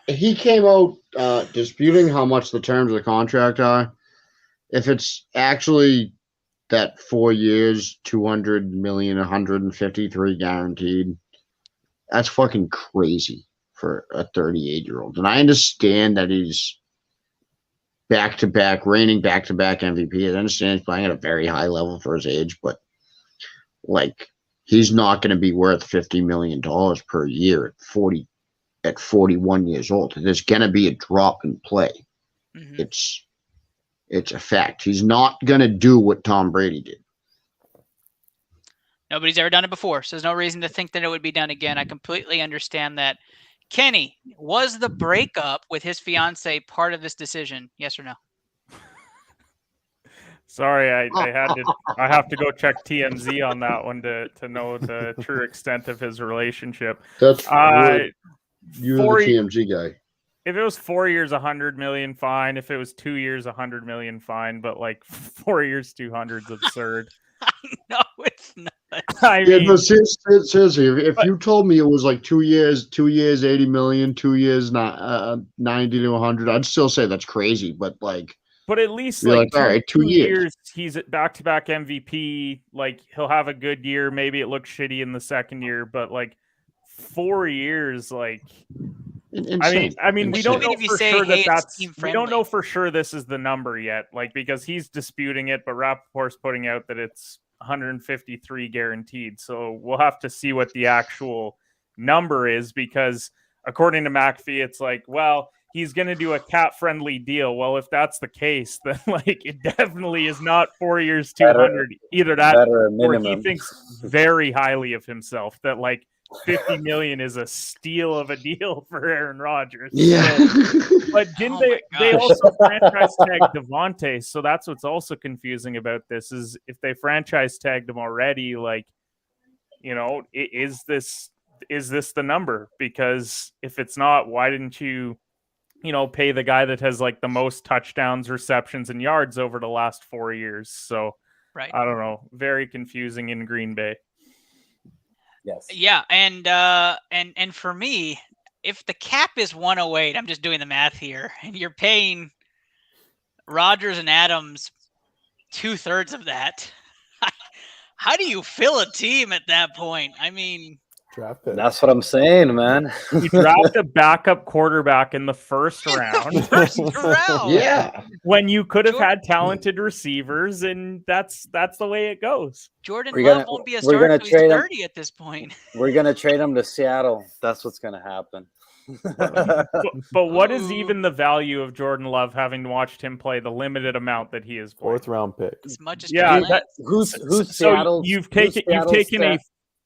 he came out disputing how much the terms of the contract are. If it's actually that 4 years, 200 million, 153 guaranteed, that's fucking crazy for a 38-year-old. And I understand that he's reigning back-to-back MVP. I understand he's playing at a very high level for his age, but he's not going to be worth $50 million per year at 41 years old. There's going to be a drop in play. Mm-hmm. It's a fact. He's not going to do what Tom Brady did. Nobody's ever done it before, so there's no reason to think that it would be done again. I completely understand that. Kenny, was the breakup with his fiance part of this decision? Yes or no? Sorry, I have to go check TMZ on that one to know the true extent of his relationship. That's you're the TMZ guy. If it was 4 years, 100 million, fine. If it was 2 years, 100 million, fine. But 4 years, 200 is absurd. No, it's not. I mean, but seriously, if you told me it was 2 years, 80 million, 2 years, 90 to 100, I'd still say that's crazy. But at least all right, 2 years. He's at back-to-back MVP. He'll have a good year. Maybe it looks shitty in the second year, but 4 years, Insane. I mean, we don't know for sure we don't know for sure this is the number yet, because he's disputing it, but Rappaport's putting out that it's 153 guaranteed. So we'll have to see what the actual number is, because according to McAfee, it's he's going to do a cat-friendly deal. Well, if that's the case, then it definitely is not 4 years, 200. Either that or he thinks very highly of himself that 50 million is a steal of a deal for Aaron Rodgers. Yeah. But didn't they also franchise tag Devontae? So that's what's also confusing about this is if they franchise tagged him already, is this the number? Because if it's not, why didn't you pay the guy that has the most touchdowns, receptions, and yards over the last 4 years? So right. I don't know. Very confusing in Green Bay. Yes. Yeah, and for me, if the cap is 108, I'm just doing the math here, and you're paying Rodgers and Adams 2/3 of that, how do you fill a team at that point? I mean, draft pick. That's what I'm saying, man. You draft a backup quarterback in the first round. First round. Yeah. When you could have had talented receivers, and that's the way it goes. Jordan Love won't be a starter until he's 30 at this point. We're going to trade him to Seattle. That's what's going to happen. But what is even the value of Jordan Love, having watched him play the limited amount that he is playing? 4th round pick. As much as who's so Seattle? You've taken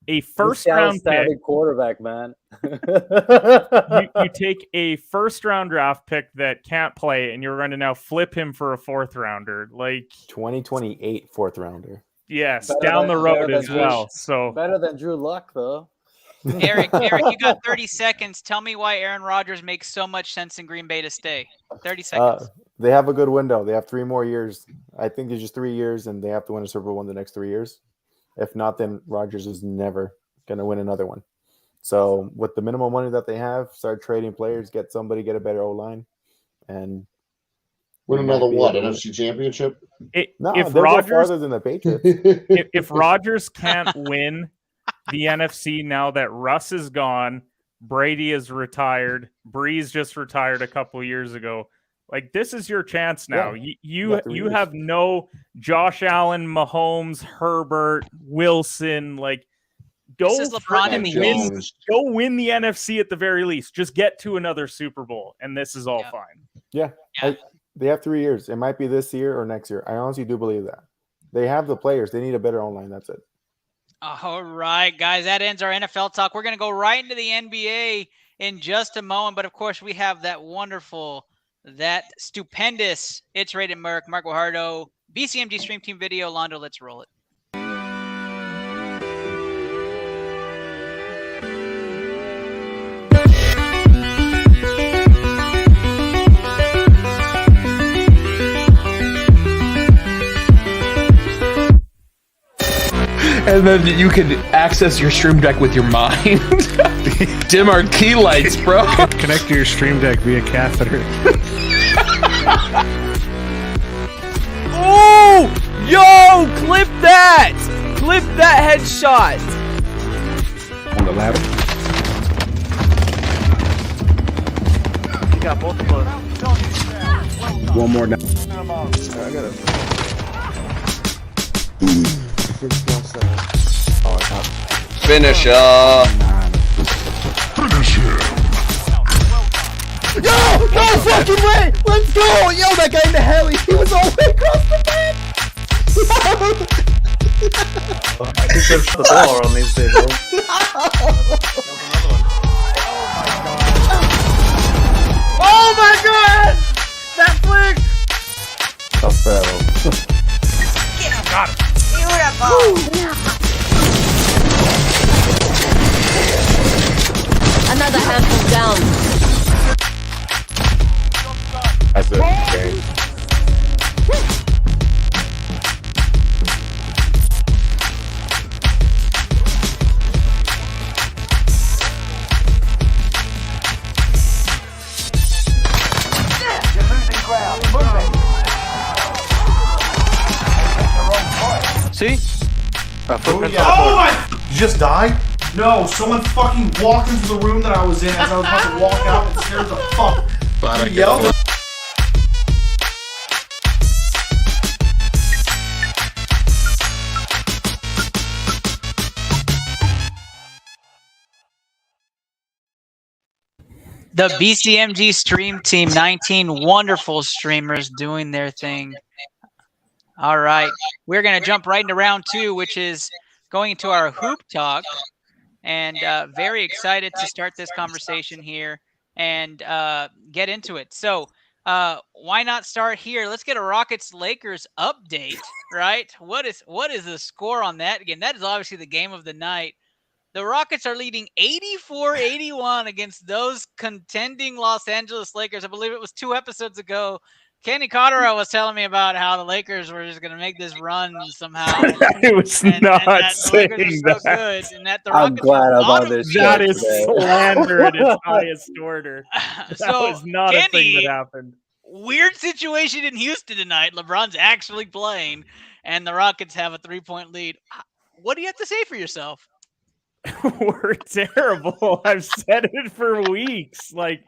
a first round pick quarterback, man. you take a first round draft pick that can't play, and you're going to now flip him for a 4th rounder, 2028 4th rounder. Yes, down the road as well. So better than Drew Luck, though. Eric, you got 30 seconds. Tell me why Aaron Rodgers makes so much sense in Green Bay to stay. 30 seconds. They have a good window. They have 3 more years. I think it's just 3 years, and they have to win a Super Bowl in the next 3 years. If not, then Rodgers is never going to win another one. So with the minimum money that they have, start trading players, get a better O-line, and win another what? NFC Championship? If Rodgers farther than the Patriots. if Rodgers can't win the NFC now that Russ is gone, Brady is retired, Breeze just retired a couple years ago. This is your chance now. Yeah, you have no Josh Allen, Mahomes, Herbert, Wilson. Go win the NFC at the very least. Just get to another Super Bowl, and this is all fine. Yeah. They have 3 years. It might be this year or next year. I honestly do believe that. They have the players. They need a better online. That's it. All right, guys, that ends our NFL talk. We're going to go right into the NBA in just a moment. But, of course, we have that wonderful, that stupendous It's Rated Mark Guajardo, BCMG Stream Team video. Londo, let's roll it. And then you can access your stream deck with your mind. Dim our key lights, bro. Connect to your stream deck via catheter. Oh! Yo! Clip that! Clip that headshot! On the ladder. You got both of those. One more down. I got it. Finish Yo! No fucking way! Let's go! Yo, that guy in the heli, he was all the way across the bed! I think there's the ball on these people. Oh my god! That flick! Tough battle. Got him. Another handful down. That's it. Okay. See? Oh my! Did you just die? No, someone fucking walked into the room that I was in as I was about to walk out and scared the fuck. You yelled. The BCMG Stream Team, 19 wonderful streamers doing their thing. All right, we're going to jump right into round 2, which is going into our hoop talk. And very excited to start this conversation here and get into it. So why not start here? Let's get a Rockets-Lakers update, right? What is the score on that game? That is obviously the game of the night. The Rockets are leading 84-81 against those contending Los Angeles Lakers. I believe it was 2 episodes ago. Kenny Cotterill was telling me about how the Lakers were just going to make this run somehow. I was not saying that. So good, and that the I'm Rockets glad about this. That is slander at its highest order. That So, was not Kenny, a thing that happened. Weird situation in Houston tonight. LeBron's actually playing, and the Rockets have a 3-point lead. What do you have to say for yourself? We're terrible. I've said it for weeks. Like,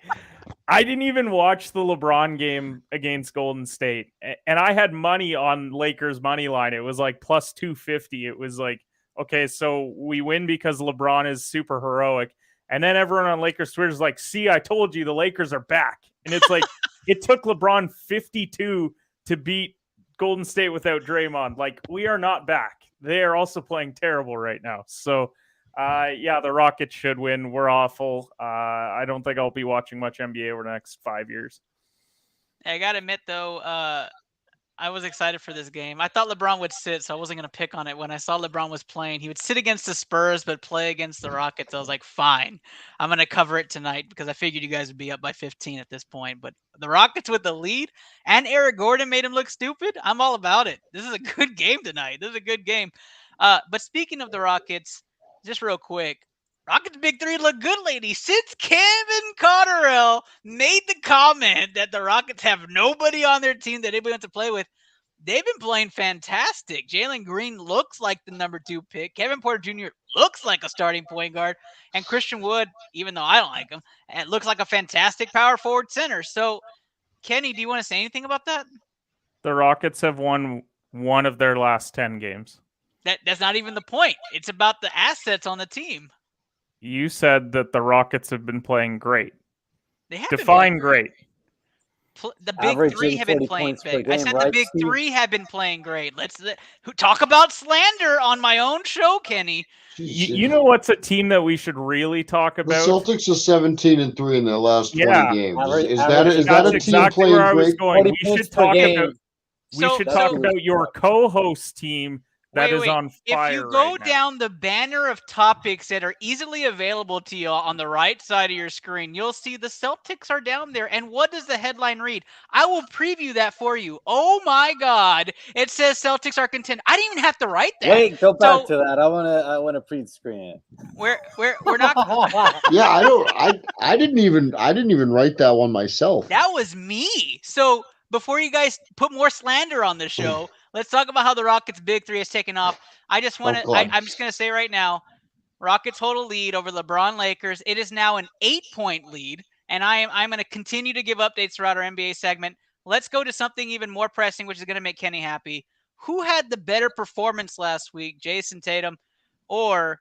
I didn't even watch the LeBron game against Golden State, and I had money on Lakers money line. It was like plus 250. It was like, okay, so we win because LeBron is super heroic. And then everyone on Lakers Twitter is like, see, I told you the Lakers are back. And it's like, it took LeBron 52 to beat Golden State without Draymond. Like, we are not back. They are also playing terrible right now. So, yeah, the Rockets should win. We're awful. I don't think I'll be watching much NBA over the next 5 years. I got to admit, though, I was excited for this game. I thought LeBron would sit, so I wasn't going to pick on it. When I saw LeBron was playing, he would sit against the Spurs but play against the Rockets. I was like, fine, I'm going to cover it tonight because I figured you guys would be up by 15 at this point. But the Rockets with the lead and Eric Gordon made him look stupid. I'm all about it. This is a good game tonight. This is a good game. But speaking of the Rockets, just real quick, Rockets Big Three look good, ladies. Since Kevin Cotterill made the comment that the Rockets have nobody on their team that anybody wants to play with, they've been playing fantastic. Jalen Green looks like the number 2 pick. Kevin Porter Jr. looks like a starting point guard. And Christian Wood, even though I don't like him, it looks like a fantastic power forward center. So, Kenny, do you want to say anything about that? The Rockets have won one of their last 10 games. That's not even the point. It's about the assets on the team. You said that the Rockets have been playing great. They have Define great. the big Averaging three have been 40 playing points per big. I game, said right, the big Steve? three have been playing great. Let's talk about slander on my own show, Kenny. You know what's a team that we should really talk The about? Celtics are 17-3 in their last 20 Yeah. games. Average- Is average- that a That's team exactly playing where I was great? going. 40 We points should per talk game. about So your co-host team that is wait. on fire. If you go right now. down the banner of topics that are easily available to you on the right side of your screen, you'll see the Celtics are down there. And what does the headline read? I will preview that for you. Oh my God! It says Celtics are contend. I didn't even have to write that. Wait, go back So to that. I wanna pre-screen it. we're not. Yeah, I didn't even write that one myself. That was me. So before you guys put more slander on the show, let's talk about how the Rockets' big three has taken off. I just want to. God. I'm just going to say right now, Rockets hold a lead over LeBron Lakers. It is now an 8-point lead, and I'm going to continue to give updates throughout our NBA segment. Let's go to something even more pressing, which is going to make Kenny happy. Who had the better performance last week, Jason Tatum or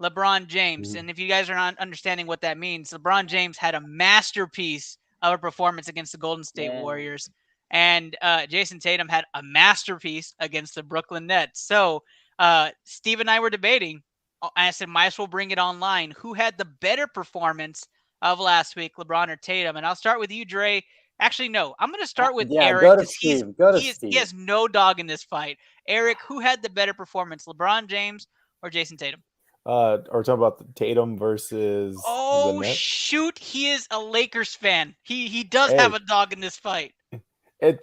LeBron James? And if you guys are not understanding what that means, LeBron James had a masterpiece of a performance against the Golden State Warriors, and Jason Tatum had a masterpiece against the Brooklyn Nets. So Steve and I were debating. I said, might as well bring it online. Who had the better performance of last week, LeBron or Tatum? And I'll start with you, Dre. Actually, no. I'm going to start with Eric. Go to Steve. He has no dog in this fight. Eric, who had the better performance, LeBron James or Jason Tatum? Or talking about Tatum versus the Nets? Shoot, he is a Lakers fan. He does have a dog in this fight.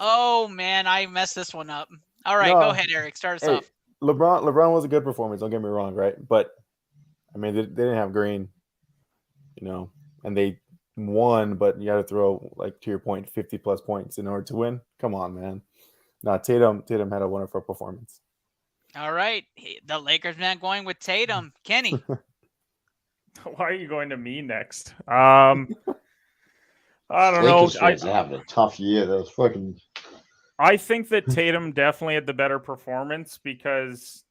Oh man, I messed this one up. All right, go ahead, Eric. Start us off. LeBron was a good performance. Don't get me wrong, right? But I mean, they didn't have Green, and they won. But you got to throw, like, to your point, 50+ points in order to win. Come on, man. No, Tatum had a wonderful performance. All right, the Lakers man going with Tatum. Kenny. Why are you going to me next? I don't know. Lakers fans are having a tough year. Those fucking. I think that Tatum definitely had the better performance because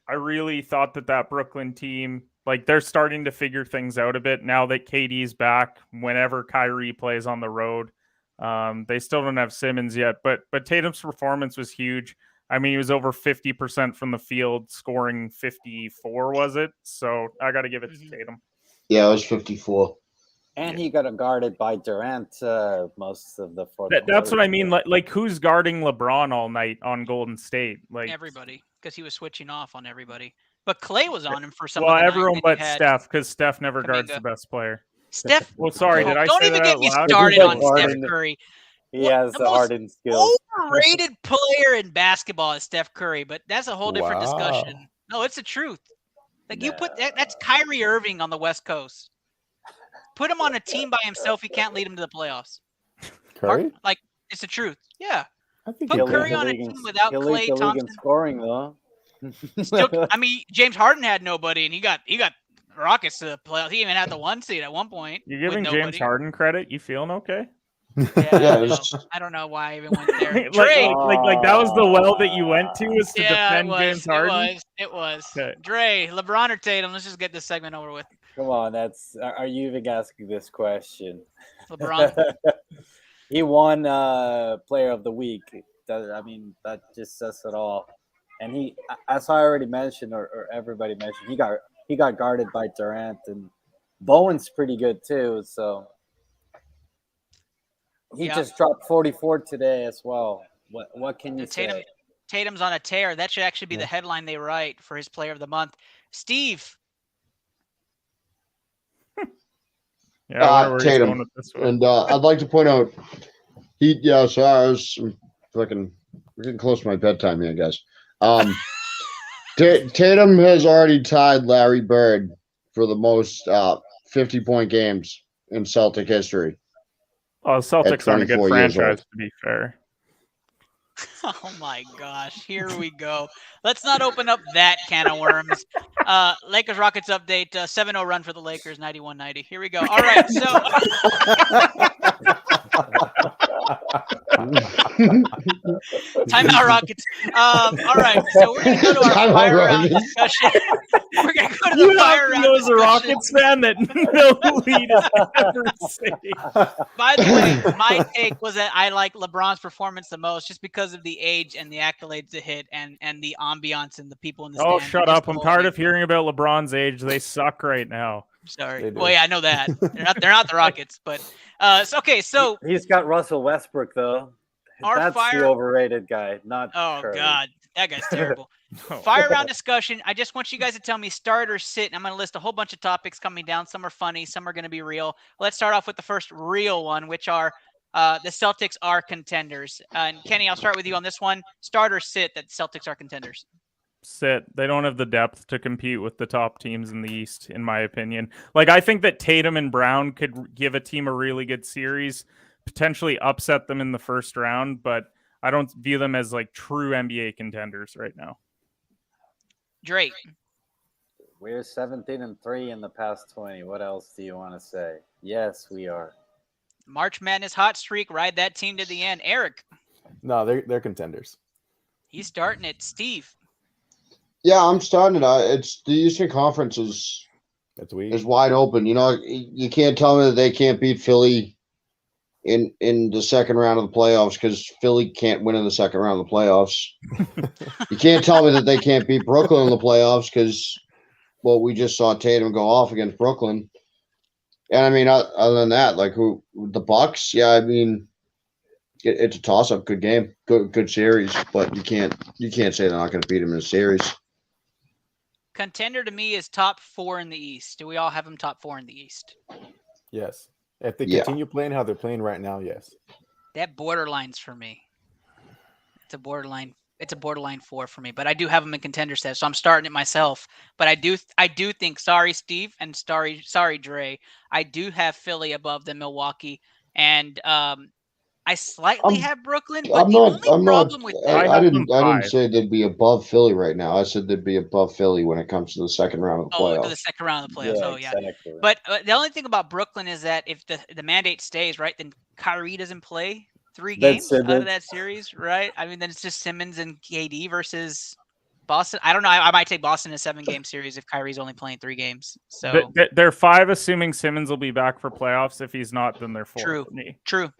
I really thought that Brooklyn team, like, they're starting to figure things out a bit now that KD's back. Whenever Kyrie plays on the road, they still don't have Simmons yet, but Tatum's performance was huge. I mean, he was over 50% from the field, scoring 54, was it? So I got to give it to Tatum. Yeah, it was 54. And he got guarded by Durant most of the fourth. That's what I mean. Like, who's guarding LeBron all night on Golden State? Like, everybody, because he was switching off on everybody. But Clay was on him for some. Well, of the everyone night but had Steph, because Steph never guards the best player. Steph. Well, sorry, did I Don't say even that get out me loud? started on Steph Curry. He has the hardened skills. Overrated player in basketball is Steph Curry, but that's a whole different discussion. No, it's the truth. Like, you put that's Kyrie Irving on the West Coast. Put him on a team by himself, he can't lead him to the playoffs. Curry? Like, it's the truth. Yeah. I think Put Curry on a team without Klay Thompson. Scoring though. Still, I mean, James Harden had nobody, and he got Rockets to the playoffs. He even had the 1 seed at one point. You're giving James Harden credit? You feeling okay? Yeah, I don't know why I even went there. like that was the well that you went to, was to defend James Harden? It was. Okay. Dre, LeBron or Tatum? Let's just get this segment over with. Come on, are you even asking this question? LeBron. He won Player of the Week. That just says it all. And he, as I already mentioned, or everybody mentioned, he got guarded by Durant, and Bowen's pretty good too. So he just dropped 44 today as well. What can you say? Tatum's on a tear. That should actually be the headline they write for his Player of the Month. Steve. Tatum. And I'd like to point out, so I was we're getting close to my bedtime here, guys. Tatum has already tied Larry Bird for the most 50-point games in Celtic history. Oh, Celtics aren't a good franchise, to be fair. Oh my gosh, here we go. Let's not open up that can of worms. Lakers Rockets update, 7-0 run for the Lakers, 91-90. Here we go. All right, so Timeout Rockets. All right, so we're gonna go to our fire round discussion. We're gonna go to the fire round knows a discussion. Rockets fan that no lead is ever safe. By the way, my take was that I like LeBron's performance the most, just because of the age and the accolades to hit, and the ambiance and the people in the Oh, stand. shut up! I'm tired of hearing about LeBron's age. They suck right now. Sorry. Well, yeah, I know that they're not the Rockets, but So he's got Russell Westbrook though. That's the overrated guy, not. Curry. God, that guy's terrible. Fire round discussion. I just want you guys to tell me start or sit. And I'm going to list a whole bunch of topics coming down. Some are funny, some are going to be real. Let's start off with the first real one, which are the Celtics are contenders. And Kenny, I'll start with you on this one. Start or sit that Celtics are contenders. Sit. They don't have the depth to compete with the top teams in the East, in my opinion. Like, I think that Tatum and Brown could give a team a really good series, potentially upset them in the first round, but I don't view them as like true NBA contenders right now. Drake. We're 17-3 in the past 20. What else do you want to say? Yes, we are. March Madness hot streak. Ride that team to the end. Eric. No, they're contenders. He's starting it. Steve. Yeah, I'm starting it. It's the Eastern Conference is wide open. You know, you can't tell me that they can't beat Philly in the second round of the playoffs, because Philly can't win in the second round of the playoffs. You can't tell me that they can't beat Brooklyn in the playoffs, because, well, we just saw Tatum go off against Brooklyn. And I mean, other than that, like the Bucks, yeah, I mean, it's a toss-up. Good game, good series, but you can't say they're not going to beat them in a series. Contender to me is top 4 in the East. Do we all have them top 4 in the East? Yes. If they continue playing how they're playing right now, yes. That borderlines for me. It's a borderline 4 for me, but I do have them in contender status, so I'm starting it myself. But I do think, sorry Steve and sorry Dre, I do have Philly above the Milwaukee, and I slightly have Brooklyn, but I didn't say they'd be above Philly right now. I said they'd be above Philly when it comes to the second round of the playoffs. To the second round of the playoffs. Yeah, exactly. But the only thing about Brooklyn is that if the mandate stays, right, then Kyrie doesn't play 3 games out of that series, right? I mean, then it's just Simmons and KD versus Boston. I don't know. I might take Boston in a 7-game series if Kyrie's only playing 3 games. So they're 5, assuming Simmons will be back for playoffs. If he's not, then they're 4. True.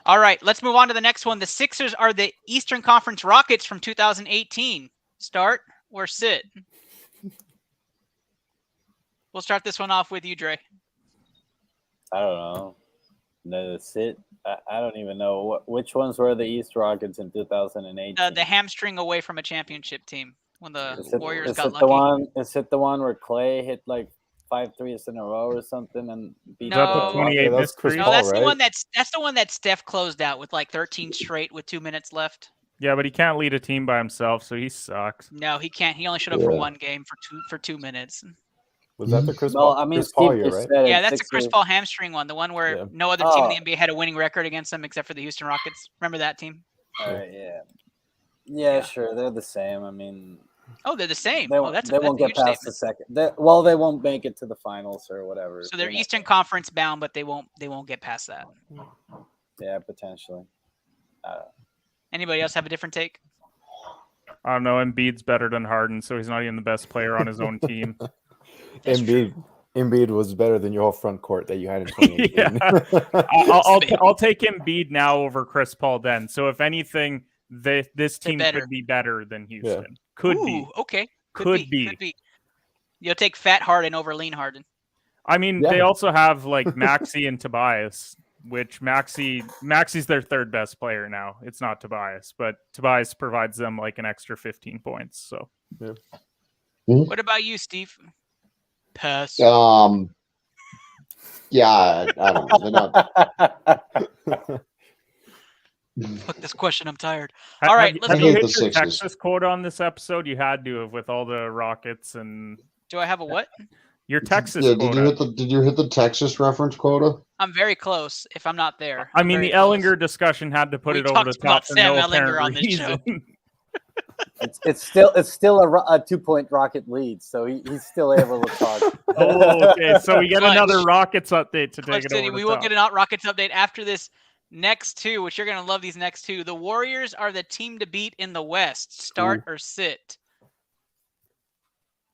All right, let's move on to the next one. The Sixers are the Eastern Conference Rockets from 2018. Start or sit? We'll start this one off with you, Dre. I don't know. No, sit. I don't even know which ones were the East Rockets in 2008. The hamstring away from a championship team when the Warriors got lucky. Is it the one where Clay hit like 5 threes in a row or something and beat no, the 28? That's Chris Paul, that's right? the one that Steph closed out with like 13 straight with 2 minutes left. Yeah, but he can't lead a team by himself, so he sucks. No, he can't. He only showed up for 1 game for 2 minutes. Was that the Chris Paul? I mean, Chris Paul year, right? Yeah, that's the Chris Paul hamstring one. The one where no other team in the NBA had a winning record against them except for the Houston Rockets. Remember that team? Yeah, sure. They're the same. I mean, they're the same. They won't get past the second. They won't make it to the finals or whatever. So they're Eastern Conference bound, but they won't get past that. Yeah, potentially. Anybody else have a different take? I don't know. Embiid's better than Harden, so he's not even the best player on his own team. Embiid was better than your whole front court that you had in 2018. Yeah. I'll take Embiid now over Chris Paul then. So if anything, this team could be better than Houston. Yeah. Could be. Okay. Could be. You'll take Fat Harden over Lean Harden. I mean, they also have like Maxey and Tobias, which Maxey's their 3rd best player now. It's not Tobias, but Tobias provides them like an extra 15 points. So, What about you, Steve? Pass. Yeah, I don't know. Fuck this question. I'm tired. All right, let's have go. You hit your Texas quota on this episode? You had to have with all the Rockets and. Do I have a what? Your Texas quota. Did you hit the Texas reference quota? I'm very close. If I'm not there, I mean, the Ellinger discussion had to put it over the top for no apparent reason. It's still a 2-point Rocket lead, so he's still able to talk. Okay, so we get another Rockets update to take it over. We will get a Rockets update after this next two, which you're going to love these next two. The Warriors are the team to beat in the West. Start or sit?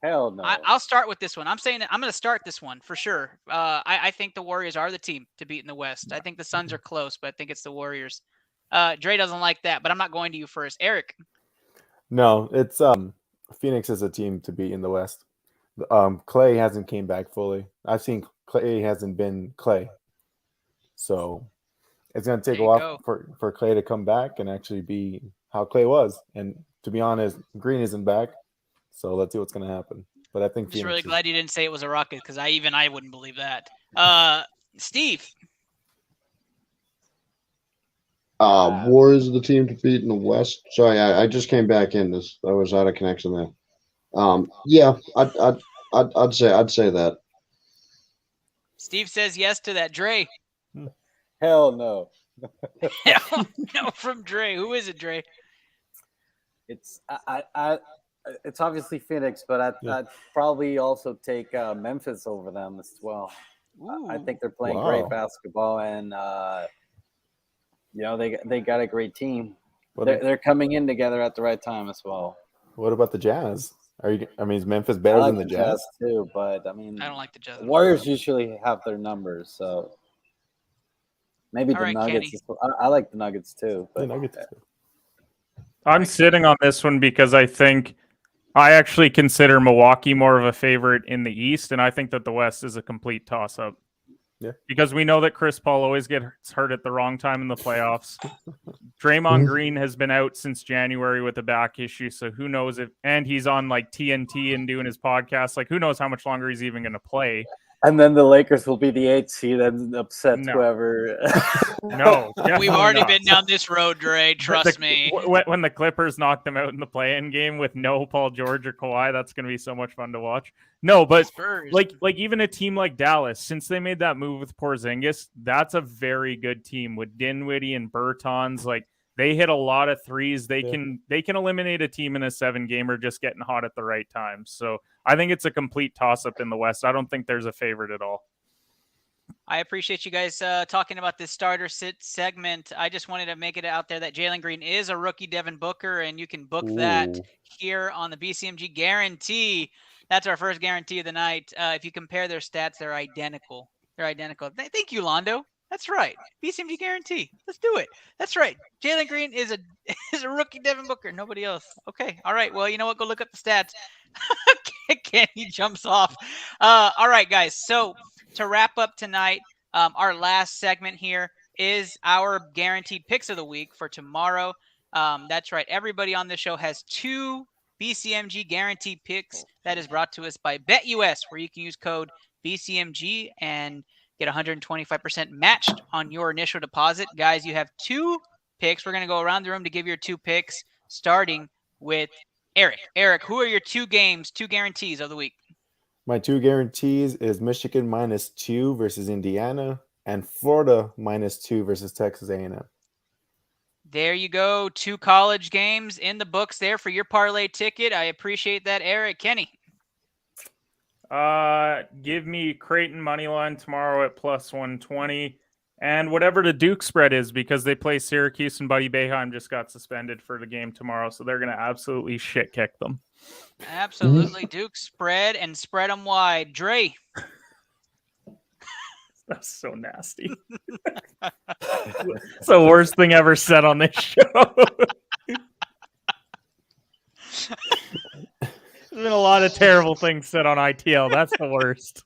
Hell no. I'll start with this one. I'm saying that I'm going to start this one for sure. I think the Warriors are the team to beat in the West. I think the Suns are close, but I think it's the Warriors. Dre doesn't like that, but I'm not going to you first. Eric. No, it's Phoenix is a team to beat in the West. Clay hasn't came back fully. I've seen Clay hasn't been Clay. So it's going to take a while for Clay to come back and actually be how Clay was. And to be honest, Green isn't back. So let's see what's going to happen. But I think I'm just really glad you didn't say it was a Rocket because I wouldn't believe that. Steve. Warriors are the team to beat in the West. Sorry, I just came back in. I was out of connection there. Yeah, I'd say that. Steve says yes to that. Dre. Hell no. Hell no from Dre. Who is it, Dre? It's it's obviously Phoenix, but I'd probably also take Memphis over them as well. I think they're playing great basketball, and they got a great team. They're coming in together at the right time as well. What about the Jazz? Is Memphis better than the Jazz too? But I don't like the Jazz. Warriors usually have their numbers, so maybe the Nuggets. I like the Nuggets too. But, I'm sitting on this one because I actually consider Milwaukee more of a favorite in the East, and I think that the West is a complete toss-up. Yeah. Because we know that Chris Paul always gets hurt at the wrong time in the playoffs. Draymond Green has been out since January with a back issue, so who knows and he's on like TNT and doing his podcast. Like, who knows how much longer he's even going to play. And then the Lakers will be the 8th seed and upset whoever. No. We've already been down this road, Dre. Trust me. When the Clippers knocked them out in the play-in game with no Paul George or Kawhi, that's going to be so much fun to watch. No, but Spurs. like even a team like Dallas, since they made that move with Porzingis, that's a very good team with Dinwiddie and Bertans. Like, they hit a lot of threes. They can eliminate a team in a 7-gamer just getting hot at the right time. So I think it's a complete toss-up in the West. I don't think there's a favorite at all. I appreciate you guys talking about this starter sit segment. I just wanted to make it out there that Jalen Green is a rookie Devin Booker, and you can book that here on the BCMG Guarantee. That's our first guarantee of the night. If you compare their stats, they're identical. Thank you, Londo. That's right. BCMG Guarantee. Let's do it. That's right. Jalen Green is a rookie Devin Booker. Nobody else. Okay. All right. Well, you know what? Go look up the stats. Kenny jumps off. All right, guys. So to wrap up tonight, our last segment here is our guaranteed picks of the week for tomorrow. That's right. Everybody on this show has 2 BCMG guaranteed picks that is brought to us by BetUS, where you can use code BCMG and get 125% matched on your initial deposit. Guys, you have 2 picks. We're going to go around the room to give your 2 picks, starting with Eric. Eric, who are your 2 guarantees of the week? My 2 guarantees is Michigan -2 versus Indiana and Florida -2 versus Texas A&M. There you go. 2 college games in the books there for your parlay ticket. I appreciate that, Eric. Kenny. Give me Creighton moneyline tomorrow at +120, and whatever the Duke spread is, because they play Syracuse and Buddy Boeheim just got suspended for the game tomorrow, so they're going to absolutely shit kick them. Absolutely. Duke spread and spread them wide. Dre. That's so nasty. It's the worst thing ever said on this show. There's been a lot of terrible things said on ITL. That's the worst.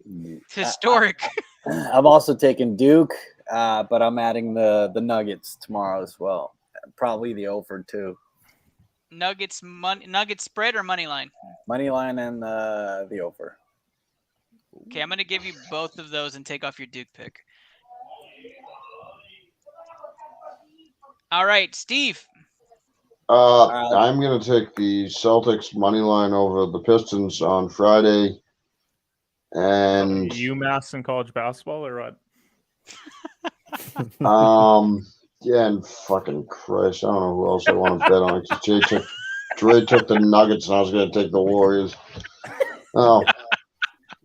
It's historic. I'm also taking Duke, but I'm adding the Nuggets tomorrow as well. Probably the over too. Nuggets spread or money line? Money line and the over. Okay, I'm going to give you both of those and take off your Duke pick. All right, Steve. I'm going to take the Celtics money line over the Pistons on Friday. And UMass in college basketball or what? Yeah, and fucking Christ, I don't know who else I want to bet on. Dre took the Nuggets, and I was going to take the Warriors. Oh,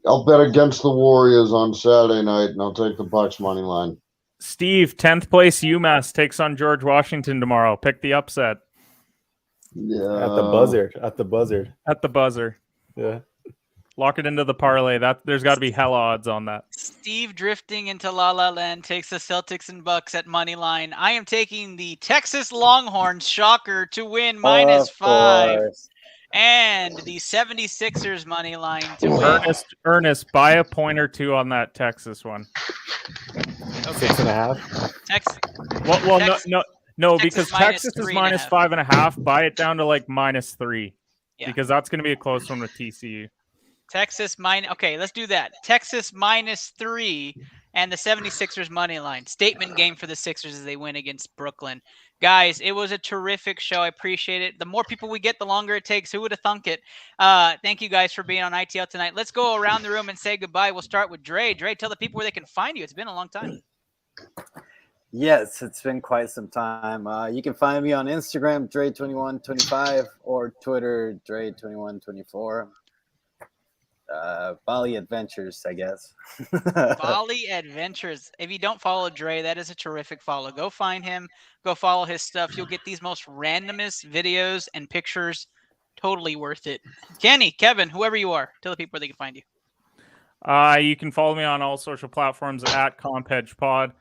I'll bet against the Warriors on Saturday night, and I'll take the Bucks money line. Steve, 10th place UMass takes on George Washington tomorrow. Pick the upset. Yeah. At the buzzer. At the buzzer. Yeah. Lock it into the parlay. There's got to be hell odds on that. Steve drifting into La La Land takes the Celtics and Bucks at money line. I am taking the Texas Longhorns, shocker, to win -5. And the 76ers money line to win. Ernest, buy a point or two on that Texas one. Okay. 6.5. Texas. Well, no, because Texas Texas is -3.5. -5.5. Buy it down to like -3, Yeah. because that's going to be a close one with TCU. Texas minus. Okay, let's do that. Texas -3 and the 76ers money line. Statement game for the Sixers as they win against Brooklyn. Guys, it was a terrific show. I appreciate it. The more people we get, the longer it takes. Who would have thunk it? Thank you guys for being on ITL tonight. Let's go around the room and say goodbye. We'll start with Dre. Dre, tell the people where they can find you. It's been a long time. Yes, it's been quite some time. You can find me on Instagram, Dre2125, or Twitter, Dre2124. Bali Adventures, I guess. Bali Adventures. If you don't follow Dre, that is a terrific follow. Go find him. Go follow his stuff. You'll get these most randomest videos and pictures. Totally worth it. Kenny, Kevin, whoever you are, tell the people where they can find you. You can follow me on all social platforms at CompEdgePod.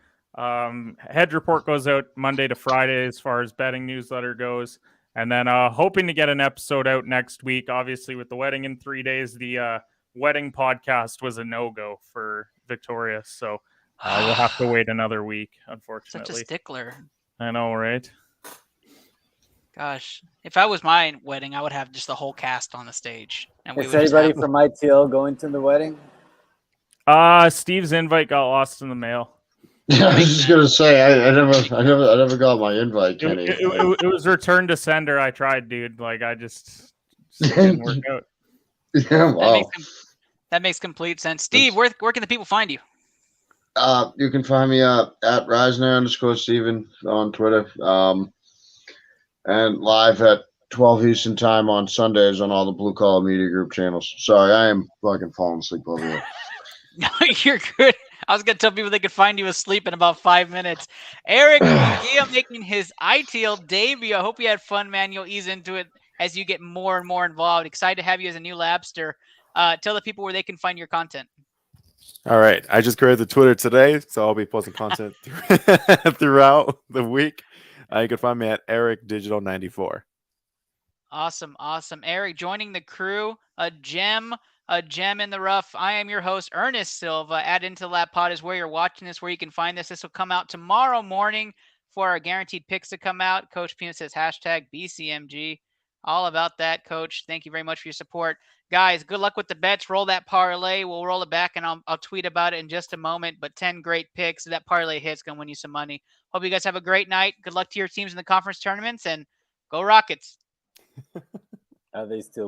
Hedge report goes out Monday to Friday as far as betting newsletter goes. And then hoping to get an episode out next week. Obviously, with the wedding in 3 days, the wedding podcast was a no-go for Victoria. So we'll have to wait another week, unfortunately. Such a stickler. I know, right? Gosh, if I was my wedding, I would have just the whole cast on the stage. And we Is would just anybody have- from ITL going to the wedding? Steve's invite got lost in the mail. I was just gonna say I never got my invite, Kenny. It was returned to sender. I tried, dude. Like I just didn't work out. Yeah, wow. That makes complete sense. Steve, where can the people find you? You can find me at Reisner_Steven on Twitter. And live at 12 Eastern time on Sundays on all the Blue Collar Media Group channels. Sorry, I am fucking falling asleep over here. No, you're good. I was going to tell people they could find you asleep in about 5 minutes. Eric Munguia making his ITL debut. I hope you had fun, man. You'll ease into it as you get more and more involved. Excited to have you as a new Labster. Tell the people where they can find your content. All right. I just created the Twitter today, so I'll be posting content throughout the week. You can find me at EricDigital94. Awesome. Eric joining the crew, a gem in the rough. I am your host, Ernest Silva. At Into the Lab Pod is where you're watching this, where you can find this. This will come out tomorrow morning for our guaranteed picks to come out. Coach Peanut says hashtag BCMG. All about that, Coach. Thank you very much for your support. Guys, good luck with the bets. Roll that parlay. We'll roll it back, and I'll tweet about it in just a moment. But 10 great picks. That parlay hit's going to win you some money. Hope you guys have a great night. Good luck to your teams in the conference tournaments, and go Rockets. Are they still